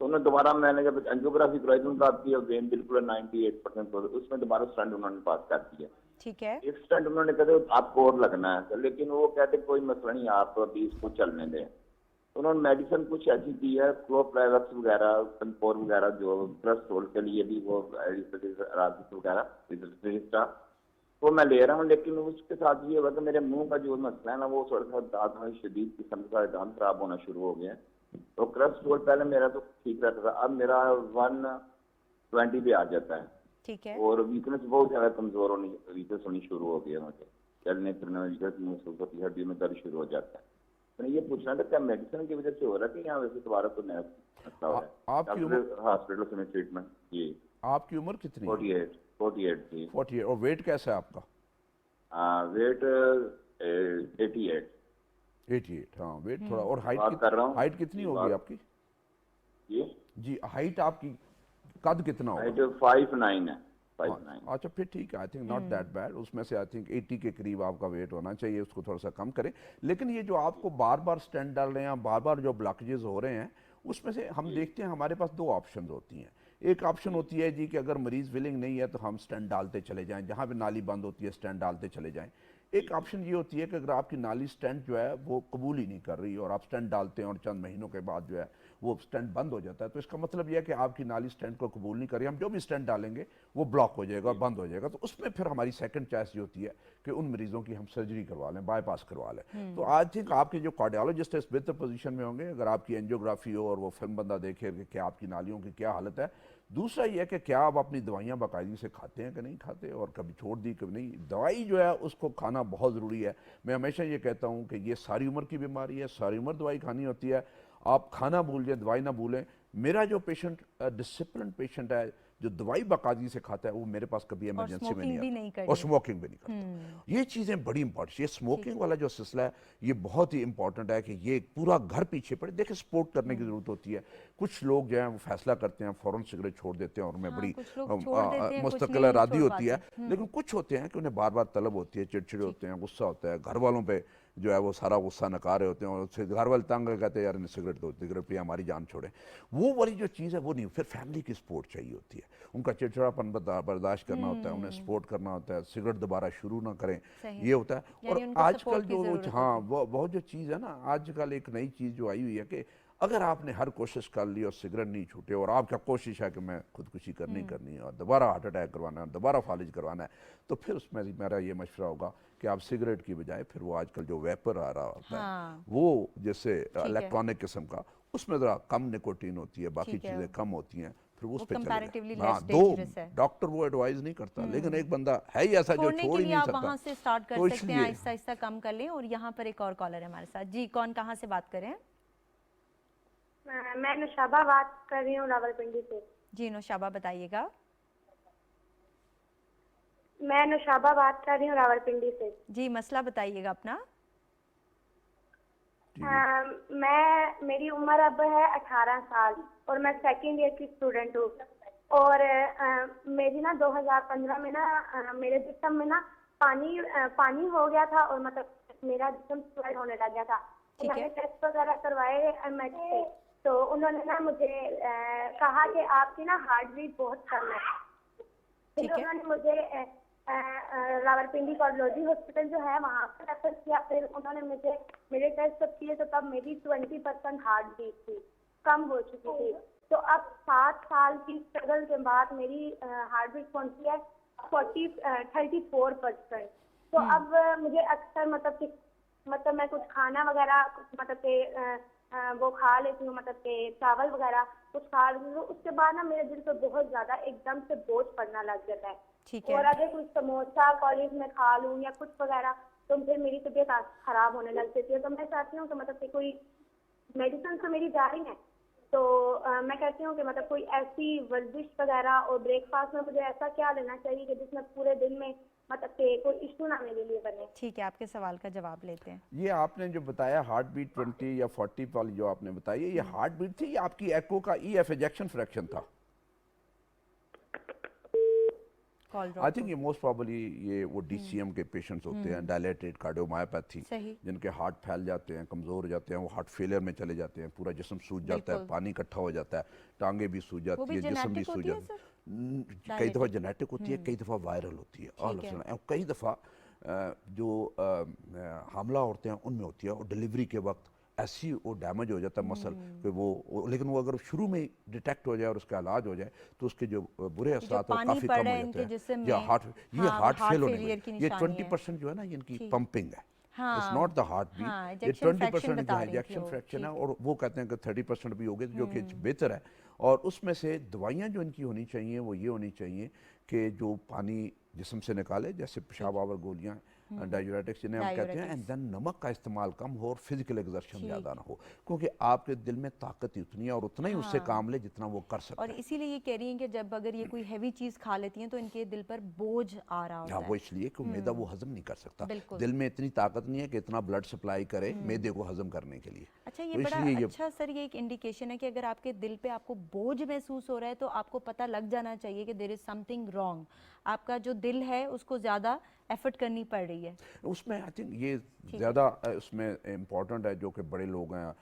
तो उन्होंने दोबारा, मैंने जब एंजियोग्राफी करवाई तो उनका आपकी वेन बिल्कुल 98% उसमें दोबारा स्टंट उन्होंने पास कर दिया। ठीक है। एक स्टंट उन्होंने कहते आपको और लगना है, लेकिन वो कहते कोई मसला नहीं, आप अभी इसको चलने दें। उन्होंने मेडिसिन कुछ ऐसी दी है, क्लोप्लेवक्स वगैरह, कंपोर वगैरह, जो कोलेस्ट्रॉल के लिए भी वो वगैरह वो मैं ले रहा हूँ। लेकिन उसके साथ ये हुआ कि मेरे मुंह का जो मसला है ना, वो थोड़ा सा दांत में शदीद किस्म का दांत खराब होना शुरू हो गया। तो कोलेस्ट्रॉल पहले मेरा तो ठीक रहता था, अब मेरा 120 पे आ जाता है। ठीक है। और वीकनेस बहुत ज्यादा कमजोर होनी शुरू हो गई है, मुझे चलने फिरने में वीकनेस महसूस होती है, हड्डियों में दर्द शुरू हो जाता है। मैंने ये पूछना था, क्या मेडिसिन की वजह से हो रहा है कि यहाँ वैसे दोबारा तो नया मसला हो रहा है? हॉस्पिटल से ट्रीटमेंट। जी, आपकी उम्र कितनी? 48 थी। 48। और वेट कैसा है आपका? वेट 88। हाँ, वेट थोड़ा। और हाइट कितनी होगी आपकी? जी, हाइट आपकी कद कितना होगा? 5'9" है। 5'9". अच्छा, फिर ठीक है, I think not that bad. उसमें से आई थिंक 80 के करीब आपका वेट होना चाहिए, उसको थोड़ा सा कम करें। लेकिन ये जो आपको बार बार स्टेंट डाल रहे हैं, बार बार जो ब्लॉकेजेस हो रहे हैं, उसमें से हम देखते हैं हमारे पास दो ऑप्शन होती हैं। एक ऑप्शन होती है जी कि अगर मरीज़ विलिंग नहीं है तो हम स्टेंट डालते चले जाएं, जहाँ पे नाली बंद होती है स्टेंट डालते चले जाएं। एक ऑप्शन ये होती है कि अगर आपकी नाली स्टेंट जो है वो कबूल ही नहीं कर रही और आप स्टेंट डालते हैं और चंद महीनों के बाद जो है वो स्टेंट बंद हो जाता है, तो इसका मतलब यह है कि आपकी नाली स्टेंट को कबूल नहीं कर रही, हम जो भी स्टेंट डालेंगे वो ब्लॉक हो जाएगा और बंद हो जाएगा। तो उसमें फिर हमारी सेकंड चॉइस ये होती है कि उन मरीजों की हम सर्जरी करवा लें, बाईपास करवा लें। तो आई थिंक आपके जो कार्डियोलॉजिस्ट है इस बेहतर पोजीशन में होंगे अगर आपकी एंजियोग्राफी हो और वो फिल्म बंदा देखे कि क्या आपकी नालियों की क्या हालत है। दूसरा ये है कि क्या आप अपनी दवाइयाँ बाकायदगी से खाते हैं कि नहीं खाते, और कभी छोड़ दी कभी नहीं। दवाई जो है उसको खाना बहुत ज़रूरी है। मैं हमेशा ये कहता हूँ कि ये सारी उम्र की बीमारी है, सारी उम्र दवाई खानी होती है। आप खाना भूल जाए, दवाई ना भूलें। मेरा जो पेशेंट डिसिप्लिन पेशेंट है जो दवाई बाकायदगी से खाता है वो मेरे पास कभी इमरजेंसी में नहीं आता और स्मोकिंग भी नहीं करता। ये चीज़ें बड़ी इंपॉर्टेंट, ये स्मोकिंग वाला जो सिलसिला है ये बहुत ही इंपॉर्टेंट है कि ये पूरा घर पीछे पड़े। देखिए सपोर्ट करने की जरूरत होती है। कुछ लोग जो है वो फैसला करते हैं फ़ौरन सिगरेट छोड़ देते हैं और उन्हें बड़ी मुस्तकिल इरादी होती है, लेकिन कुछ होते हैं कि उन्हें बार बार तलब होती है, चिड़चिड़े होते हैं, गुस्सा होता है, घर वालों पर जो है वो सारा गुस्सा नकार रहे होते हैं और उससे घर वाले तंग कहते हैं यार इन्हें सिगरेट दो, सिगरेट पिए हमारी जान छोड़े। वो वाली जो चीज़ है वो नहीं। फिर फैमिली की सपोर्ट चाहिए होती है, उनका चिड़चिड़ापन बर्दाश्त करना होता है, उन्हें सपोर्ट करना होता है, सिगरेट दोबारा शुरू ना करें, ये होता है। और आजकल जो हाँ वो बहुत जो चीज़ है ना, आजकल एक नई चीज़ जो आई हुई है कि अगर आपने हर कोशिश कर ली और सिगरेट नहीं छूटे और आपका कोशिश है कि मैं खुदकुशी करनी है और दोबारा हार्ट अटैक करवाना है, दोबारा फालिज करवाना है, तो फिर उसमें मेरा ये मशवरा होगा कि आप सिगरेट की बजाय फिर वो आजकल जो वेपर आ रहा होता है वो जैसे इलेक्ट्रॉनिक किस्म का, उसमें ज़रा कम निकोटीन होती है, बाकी चीज़ें कम होती हैं, फिर उस पे चले। हाँ, दो डॉक्टर वो एडवाइस नहीं करता, लेकिन एक बंदा है ही ऐसा जो छोड़ ही नहीं सकता। वहाँ से स्टार्ट कर सकते हैं, आहिस्ता आहिस्ता कम कर लें। और यहाँ पर एक और कॉलर है हमारे साथ। जी, कौन कहाँ से बात कर रहे हैं? मैं नौशाबा बात कर रही हूँ रावलपिंडी से। जी नौशाबा, बताइएगा। मैं नौशाबा बात कर रही हूँ रावलपिंडी से। जी, मसला बताइएगा अपना। मेरी उम्र अब है 18 साल और मैं सेकंड ईयर की स्टूडेंट हूँ। और मेरी ना 2015 में ना मेरे जिस्म में ना पानी हो गया था और मतलब मेरा जिस्म स्वेल होने लग गया था। तो मैंने टेस्ट वगैरह करवाए एमएच से, तो उन्होंने ना मुझे कहा कि आपकी ना हार्ट बीट बहुत कम है। फिर उन्होंने मुझे रावलपिंडी कार्डियोलॉजी हॉस्पिटल जो है वहाँ पर रेफर किया। फिर उन्होंने मुझे मेरे टेस्ट सब किए तो तब मेरी 20% हार्ट बीट थी, कम हो चुकी थी। तो अब 7 साल की स्ट्रगल के बाद मेरी हार्ट बीट पहुंची है 34%। तो अब मुझे अक्सर मतलब मैं कुछ खाना वगैरह मतलब के वो खा लेती हूँ, मतलब के चावल वगैरह कुछ खा लेती हूँ, उसके बाद ना मेरे दिल पे बहुत ज्यादा एकदम से बोझ पड़ना लग जाता है। और अगर कुछ समोसा कॉलेज में खा लूँ या कुछ वगैरह तो फिर मेरी तबीयत खराब होने लग जाती है। तो मैं चाहती हूँ कि मतलब कि कोई मेडिसिन तो मेरी जा रही है, तो मैं कहती हूँ कि मतलब कोई ऐसी वर्जिश वगैरह और ब्रेकफास्ट में मुझे ऐसा क्या लेना चाहिए कि जिसमें पूरे दिन में मतलब कि कोई इशू ना मेरे लिए बने। ठीक है, आपके सवाल का जवाब लेते हैं। ये आपने जो बताया हार्ट बीट 20 या 40 वाली जो आपने बताई है, ये हार्ट बीट थी या आपकी एको का ईएफ एजेक्शन फ्रैक्शन था? आई थिंक ये मोस्ट प्रॉबली ये वो डीसीएम के पेशेंट्स होते हैं, डायलेटेड कार्डियोमायोपैथी, जिनके हार्ट फैल जाते हैं, कमज़ोर हो जाते हैं, वो हार्ट फेलियर में चले जाते हैं, पूरा जिस्म सूज जाता है, पानी इकट्ठा हो जाता है, टांगे भी सूज जाती है, जिस्म भी सूज जाता है। कई दफ़ा जेनेटिक होती है, कई दफ़ा वायरल होती है, और कई दफ़ा जो हामला औरतें हैं उनमें होती है और डिलीवरी के वक्त ऐसी वो डैमेज हो जाता है मसल कि वो लेकिन वो अगर शुरू में डिटेक्ट हो जाए और उसका इलाज हो जाए तो उसके जो बुरे असरात वो काफ़ी कम हो जाते हैं। या हार्ट फेल होने में ये 20% जो है ना इनकी पंपिंग है, it's not the heart beat. ये 20% जो इजेक्शन फ्रैक्शन है और वो कहते हैं कि 30% भी हो गए जो कि बेहतर है। और उसमें से दवाइयाँ जो इनकी होनी चाहिए वो ये होनी चाहिए कि जो पानी जिस्म से निकाले, जैसे पेशाब आवर गोलियाँ, डाययूरेटिक्स जिन्हें हम कहते हैं, एंड देन नमक का इस्तेमाल कम हो और फिजिकल एक्सर्शन ज़्यादा ना हो, क्योंकि आपके दिल में ताकत उतनी है और उतना ही उससे काम ले जितना वो कर सकते हैं। और इसीलिए ये कह रही हैं कि जब अगर ये कोई हैवी चीज़ खा लेती हैं तो इनके दिल पर बोझ आ रहा होता है। वो इसलिए कि मैदा वो हजम नहीं कर सकता, दिल में इतनी ताकत नहीं है कि इतना ब्लड सप्लाई करे मैदे को हजम करने के लिए। अच्छा, ये बड़ा अच्छा सर, ये एक इंडिकेशन है कि अगर आपके दिल पे आपको बोझ महसूस हो रहा है तो आपको पता लग जाना चाहिए कि देयर इज समथिंग रॉन्ग, आपका जो दिल है उसको ज़्यादा एफर्ट करनी पड़ रही है। उसमें आई थिंक ये ज़्यादा उसमें इम्पॉर्टेंट है जो कि बड़े लोग हैं,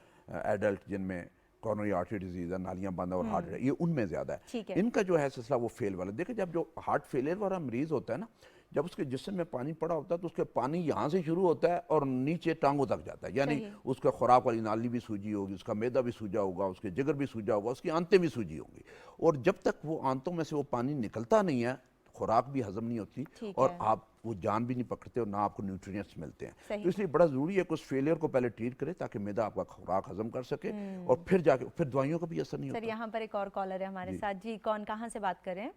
एडल्ट जिनमें कॉर्नरी आर्टरी डिजीज है, नालियां बंद है और हार्ट, ये उनमें ज़्यादा ठीक है। है। इनका जो है सिलसिला वो फेल वाला। देखिए जब जो हार्ट फेलियर वाला मरीज होता है ना, जब उसके जिस्म में पानी पड़ा होता है तो उसके पानी यहाँ से शुरू होता है और नीचे टांगों तक जाता है, यानी सही। उसका खुराक वाली नाली भी सूजी होगी, उसका मैदा भी सूजा होगा, उसके जिगर भी सूजा होगा, उसकी आंतें भी सूजी होंगी। और जब तक वो आंतों में से वो पानी निकलता नहीं है, खुराक भी हजम नहीं होती ठीक और है। आप वो जान भी नहीं पकड़ते और ना आपको न्यूट्रिएंट्स मिलते हैं। सही। तो इसलिए बड़ा ज़रूरी है कि उस फेलियर को पहले ट्रीट करें ताकि मैदा आपका खुराक हजम कर सके और फिर जाके फिर दवाइयों का भी असर नहीं सर होता। यहाँ पर एक और कॉलर है हमारे जी। साथ। जी, कौन कहाँ से बात कर रहे हैं?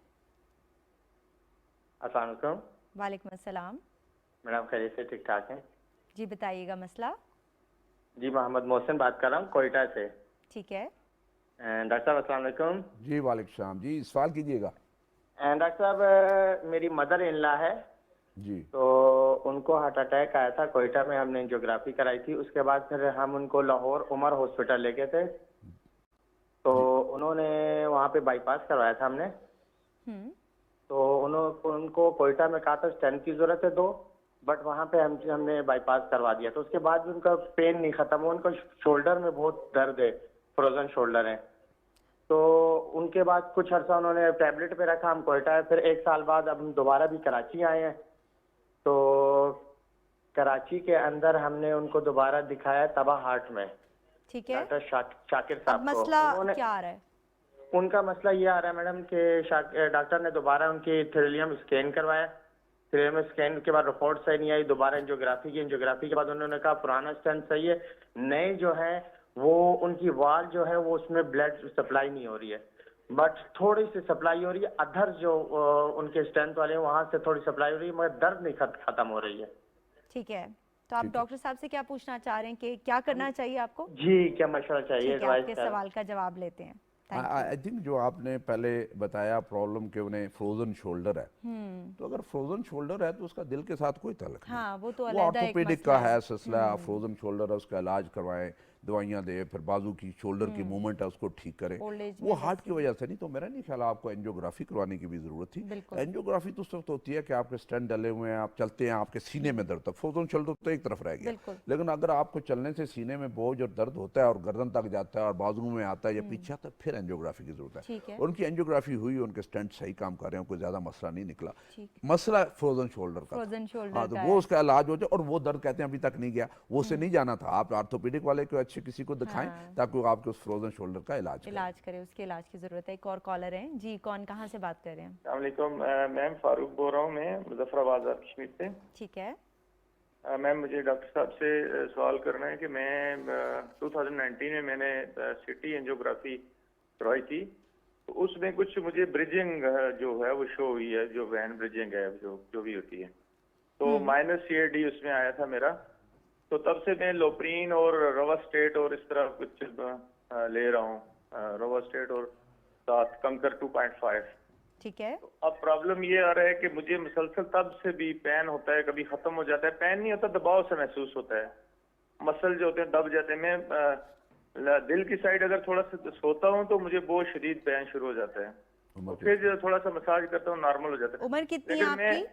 अस्सलाम वालेकुम वालेकुम अस्सलाम। मैडम, खैरियत से? ठीक ठाक हैं जी, बताइएगा मसला। जी। मोहम्मद मोहसिन बात कर रहा हूँ कोयटा से। ठीक है। डॉक्टर साहब अस्सलाम वालेकुम। जी वालेकुम सलाम। जी सवाल कीजिएगा। डॉक्टर साहब, मेरी मदर इन लॉ है जी। तो उनको हार्ट अटैक आया था कोयटा में, हमने एंजियोग्राफी कराई थी। उसके बाद फिर हम उनको लाहौर उमर हॉस्पिटल ले गए थे तो उन्होंने वहाँ पे बाईपास करवाया था हमने। तो उनको कोयटा में कहा था स्टेंट की जरूरत है 2, बट वहाँ पे हमने बाईपास करवा दिया। तो उसके बाद भी उनका पेन नहीं खत्म हुआ, उनको शोल्डर में बहुत दर्द है, फ्रोजन शोल्डर है। तो उनके बाद कुछ अर्सा उन्होंने टैबलेट पे रखा, हम कोयटा है। फिर 1 साल बाद अब हम दोबारा भी कराची आए हैं। तो कराची के अंदर हमने उनको दोबारा दिखाया तबाह हार्ट में, ठीक है। डॉक्टर शाकिर अब साहब को। मसला उन्होंने क्या आ रहा है? उनका मसला ये आ रहा है मैडम कि डॉक्टर ने दोबारा उनकी थ्रिलियम स्कैन करवाया। थ्रिलियम स्कैन के बाद रिपोर्ट सही नहीं आई, दोबारा एंजियोग्राफी की। एंजियोग्राफी के बाद उन्होंने कहा पुराना स्टेंट सही है, नए जो है वो उनकी वाल जो है वो उसमें ब्लड सप्लाई नहीं हो रही है, बट थोड़ी सी सप्लाई हो रही है। अधर जो उनके स्टेंट वाले हैं वहां से थोड़ी सप्लाई हो रही है, मगर दर्द नहीं खत्म हो रही है। ठीक है, तो आप डॉक्टर साहब से क्या पूछना चाह रहे हैं कि क्या करना चाहिए आपको? जी, क्या मशवरा चाहिए? ठीक है, आपके सवाल का जवाब लेते हैं। आई थिंक जो आपने पहले बताया प्रॉब्लम कि उन्हें फ्रोजन शोल्डर है, तो अगर फ्रोजन शोल्डर है तो उसका दिल के साथ कोई ताल्लुक नहीं। हाँ, वो तो वो अलग ऑर्थोपेडिक का है सिलसिला। आप फ्रोजन शोल्डर है उसका इलाज करवाएं, दवाइयां दे, फिर बाजू की शोल्डर की मूवमेंट है उसको ठीक करें। वो हार्ट की वजह से नहीं, तो मेरा नहीं ख्याल आपको एंजियोग्राफी करवाने की भी जरूरत थी। एंजियोग्राफी तो उस वक्त होती है कि आपके स्टेंट डले हुए हैं, आप चलते हैं, आपके सीने में दर्द है, फ्रोजन शोल्डर तो एक तरफ रह गया। लेकिन अगर आपको चलने से सीने में बोझ और दर्द होता है और गर्दन तक जाता है और बाजू में आता है या पीछे आता है, फिर एंजियोग्राफी की जरूरत है। उनकी एंजियोग्राफी हुई, उनके स्टेंट सही काम कर रहे हैं, कोई ज्यादा मसला नहीं निकला। मसला फ्रोजन शोल्डर का, हाँ, तो वो उसका इलाज हो जाए। और वो दर्द कहते हैं अभी तक नहीं गया, वो उसे नहीं जाना था। आप ऑर्थोपेडिक वाले को अच्छे किसी को दिखाएं ताकि वो आपके उस फ्रोजन शोल्डर का इलाज करे, उसके इलाज की जरूरत है। एक और कॉलर है। जी, कौन कहाँ से बात कर रहे हैं? अस्सलाम वालेकुम मैम, फारूक बोल रहा हूँ मैं मुजफ्फराबाद कश्मीर से। ठीक है मैम, मुझे डॉक्टर साहब से सवाल करना है कि मैं 2019 में मैंने सिटी एंजियोग्राफी करवाई थी, तो उसमें कुछ मुझे ब्रिजिंग जो है वो शो हुई है, जो वैन ब्रिजिंग है जो भी होती है, तो -CAD उसमें आया था मेरा। तो तब से मैं लोप्रीन और रोवास्टेट और इस तरह कुछ ले रहा हूँ, रोवास्टेट और साथ कंकर 2.5। ठीक है। तो अब प्रॉब्लम ये आ रहा है कि मुझे मुसलसल तब से भी पेन होता है, कभी खत्म हो जाता है। पेन नहीं होता, दबाव से महसूस होता है, मसल जो होते हैं दब जाते हैं। मैं दिल की साइड अगर थोड़ा सा सोता हूँ तो मुझे बहुत शदीद पेन शुरू हो जाता है, तो फिर जो थोड़ा सा मसाज करता हूँ नॉर्मल हो जाता है। उम्र कितनी है आपकी?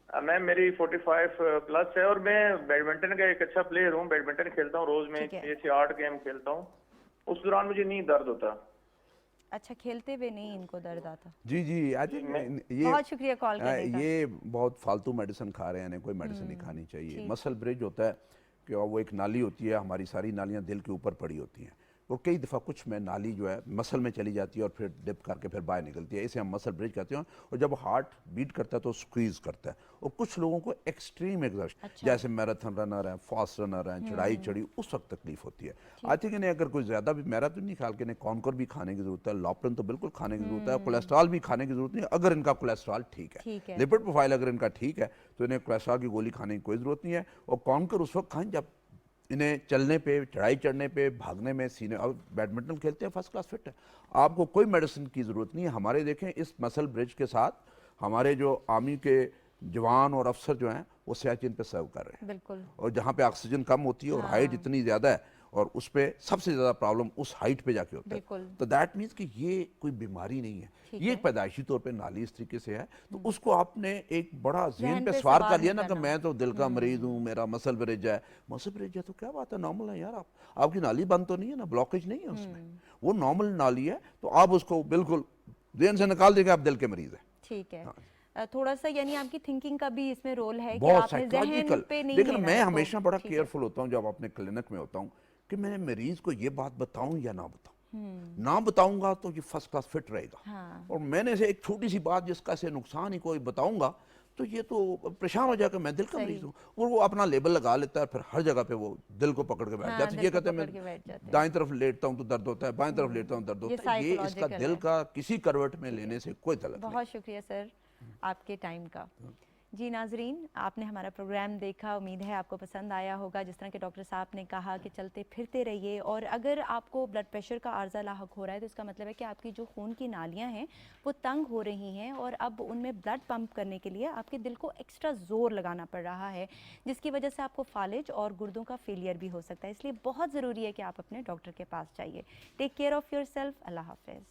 मैम मेरी 45 प्लस है और मैं बैडमिंटन का एक अच्छा प्लेयर हूँ, बैडमिंटन खेलता हूँ रोज में 6 से 8 गेम खेलता हूँ। उस दौरान मुझे नहीं दर्द होता। अच्छा, खेलते हुए नहीं इनको दर्द आता? जी जी, आई थिंक ये बहुत शुक्रिया कॉल करने का। ये बहुत फालतू मेडिसिन खा रहे हैं, कोई मेडिसिन नहीं खानी चाहिए। मसल ब्रिज होता है कि वो एक नाली होती है, हमारी सारी नालियाँ दिल के ऊपर पड़ी होती हैं, और कई दफ़ा कुछ में नाली जो है मसल में चली जाती है और फिर डिप करके फिर बाहर निकलती है, इसे हम मसल ब्रिज कहते हैं। और जब हार्ट बीट करता है तो स्क्वीज करता है। और कुछ लोगों को एक्सट्रीम एग्जर्शन, जैसे मैराथन रनर हैं, फास्ट रनर हैं, चढ़ाई चढ़ी, उस वक्त तकलीफ होती है। आई थिंक इन्हें अगर कोई ज़्यादा भी, मैराथन नहीं ख्याल कि इन्हें कॉन्कर भी खाने की जरूरत है, लॉपरन तो बिल्कुल खाने की जरूरत है, कोलेस्ट्रॉल भी खाने की जरूरत नहीं अगर इनका कोलेस्ट्रॉल ठीक है, लिपिड प्रोफाइल अगर इनका ठीक है तो इन्हें कोलेस्ट्रॉल की गोली खाने की कोई ज़रूरत नहीं है। और कॉन्कर उस वक्त खाएं जब इन्हें चलने पे, चढ़ाई चढ़ने पे, भागने में, सीने, और बैडमिंटन खेलते हैं, फर्स्ट क्लास फिट है, आपको कोई मेडिसिन की ज़रूरत नहीं है। हमारे देखें इस मसल ब्रिज के साथ हमारे जो आर्मी के जवान और अफसर जो हैं वो सियाचिन पे सर्व कर रहे हैं, बिल्कुल। और जहाँ पे ऑक्सीजन कम होती है और हाइट इतनी ज़्यादा है और उस पे सबसे ज़्यादा प्रॉब्लम उस हाइट पे जाके होता है। बिल्कुल। तो दैट मीन्स कि ये कोई बीमारी नहीं है, ठीक ये है। एक पैदाइशी तौर पे नाली इस तरीके से है। तो उसको आपने एक बड़ा जहन जहन पे पे सवार सवार कर लिया नहीं ना कि करना। मैं तो दिल का मरीज हूँ, मेरा मसल ब्रिज है। मसल ब्रिज है तो क्या बात है, नॉर्मल है यार। आपकी नाली बंद तो नहीं है ना, ब्लॉकेज नहीं है उसमें, वो नॉर्मल नाली है। तो आप उसको बिल्कुल जहन से निकाल देगा, आप दिल के मरीज है। ठीक है। थोड़ा सा यानी आपकी थिंकिंग का भी इसमें रोल है कि बहुत आपने जहन साइकोलॉजिकल। पे नहीं लेकिन लेना मैं इसको। हमेशा बड़ा ठीक है। केयरफुल होता हूँ जब अपने क्लिनिक में होता हूँ कि मैं मरीज को ये बात बताऊं या ना बताऊं। ना बताऊंगा तो ये फर्स्ट क्लास फिट रहेगा। हाँ। और मैंने से एक छोटी सी बात जिसका से नुकसान ही कोई बताऊंगा तो ये तो परेशान हो जाकर मैं दिल का मरीज हूँ। और वो अपना लेबल लगा लेता है, फिर हर जगह पे वो दिल को पकड़ के बैठ हाँ, जाता है। दिल ये को कहते हैं पकड़ के बैठ जाते मैं हैं। दाएं तरफ लेटता हूँ तो दर्द होता है, बाएं तरफ लेटता हूँ दर्द ये होता है। ये इसका psychological दिल है। का किसी करवट में लेने से कोई तलब नहीं। बहुत शुक्रिया सर आपके टाइम का। जी नाजरीन, आपने हमारा प्रोग्राम देखा, उम्मीद है आपको पसंद आया होगा। जिस तरह के डॉक्टर साहब ने कहा कि चलते फिरते रहिए, और अगर आपको ब्लड प्रेशर का आर्जा लाहक हो रहा है तो इसका मतलब है कि आपकी जो खून की नालियां हैं वो तंग हो रही हैं, और अब उनमें ब्लड पंप करने के लिए आपके दिल को एक्स्ट्रा ज़ोर लगाना पड़ रहा है, जिसकी वजह से आपको फालिज और गुर्दों का फेलियर भी हो सकता है। इसलिए बहुत ज़रूरी है कि आप अपने डॉक्टर के पास जाइए। Take care of yourself. अल्लाह हाफिज़।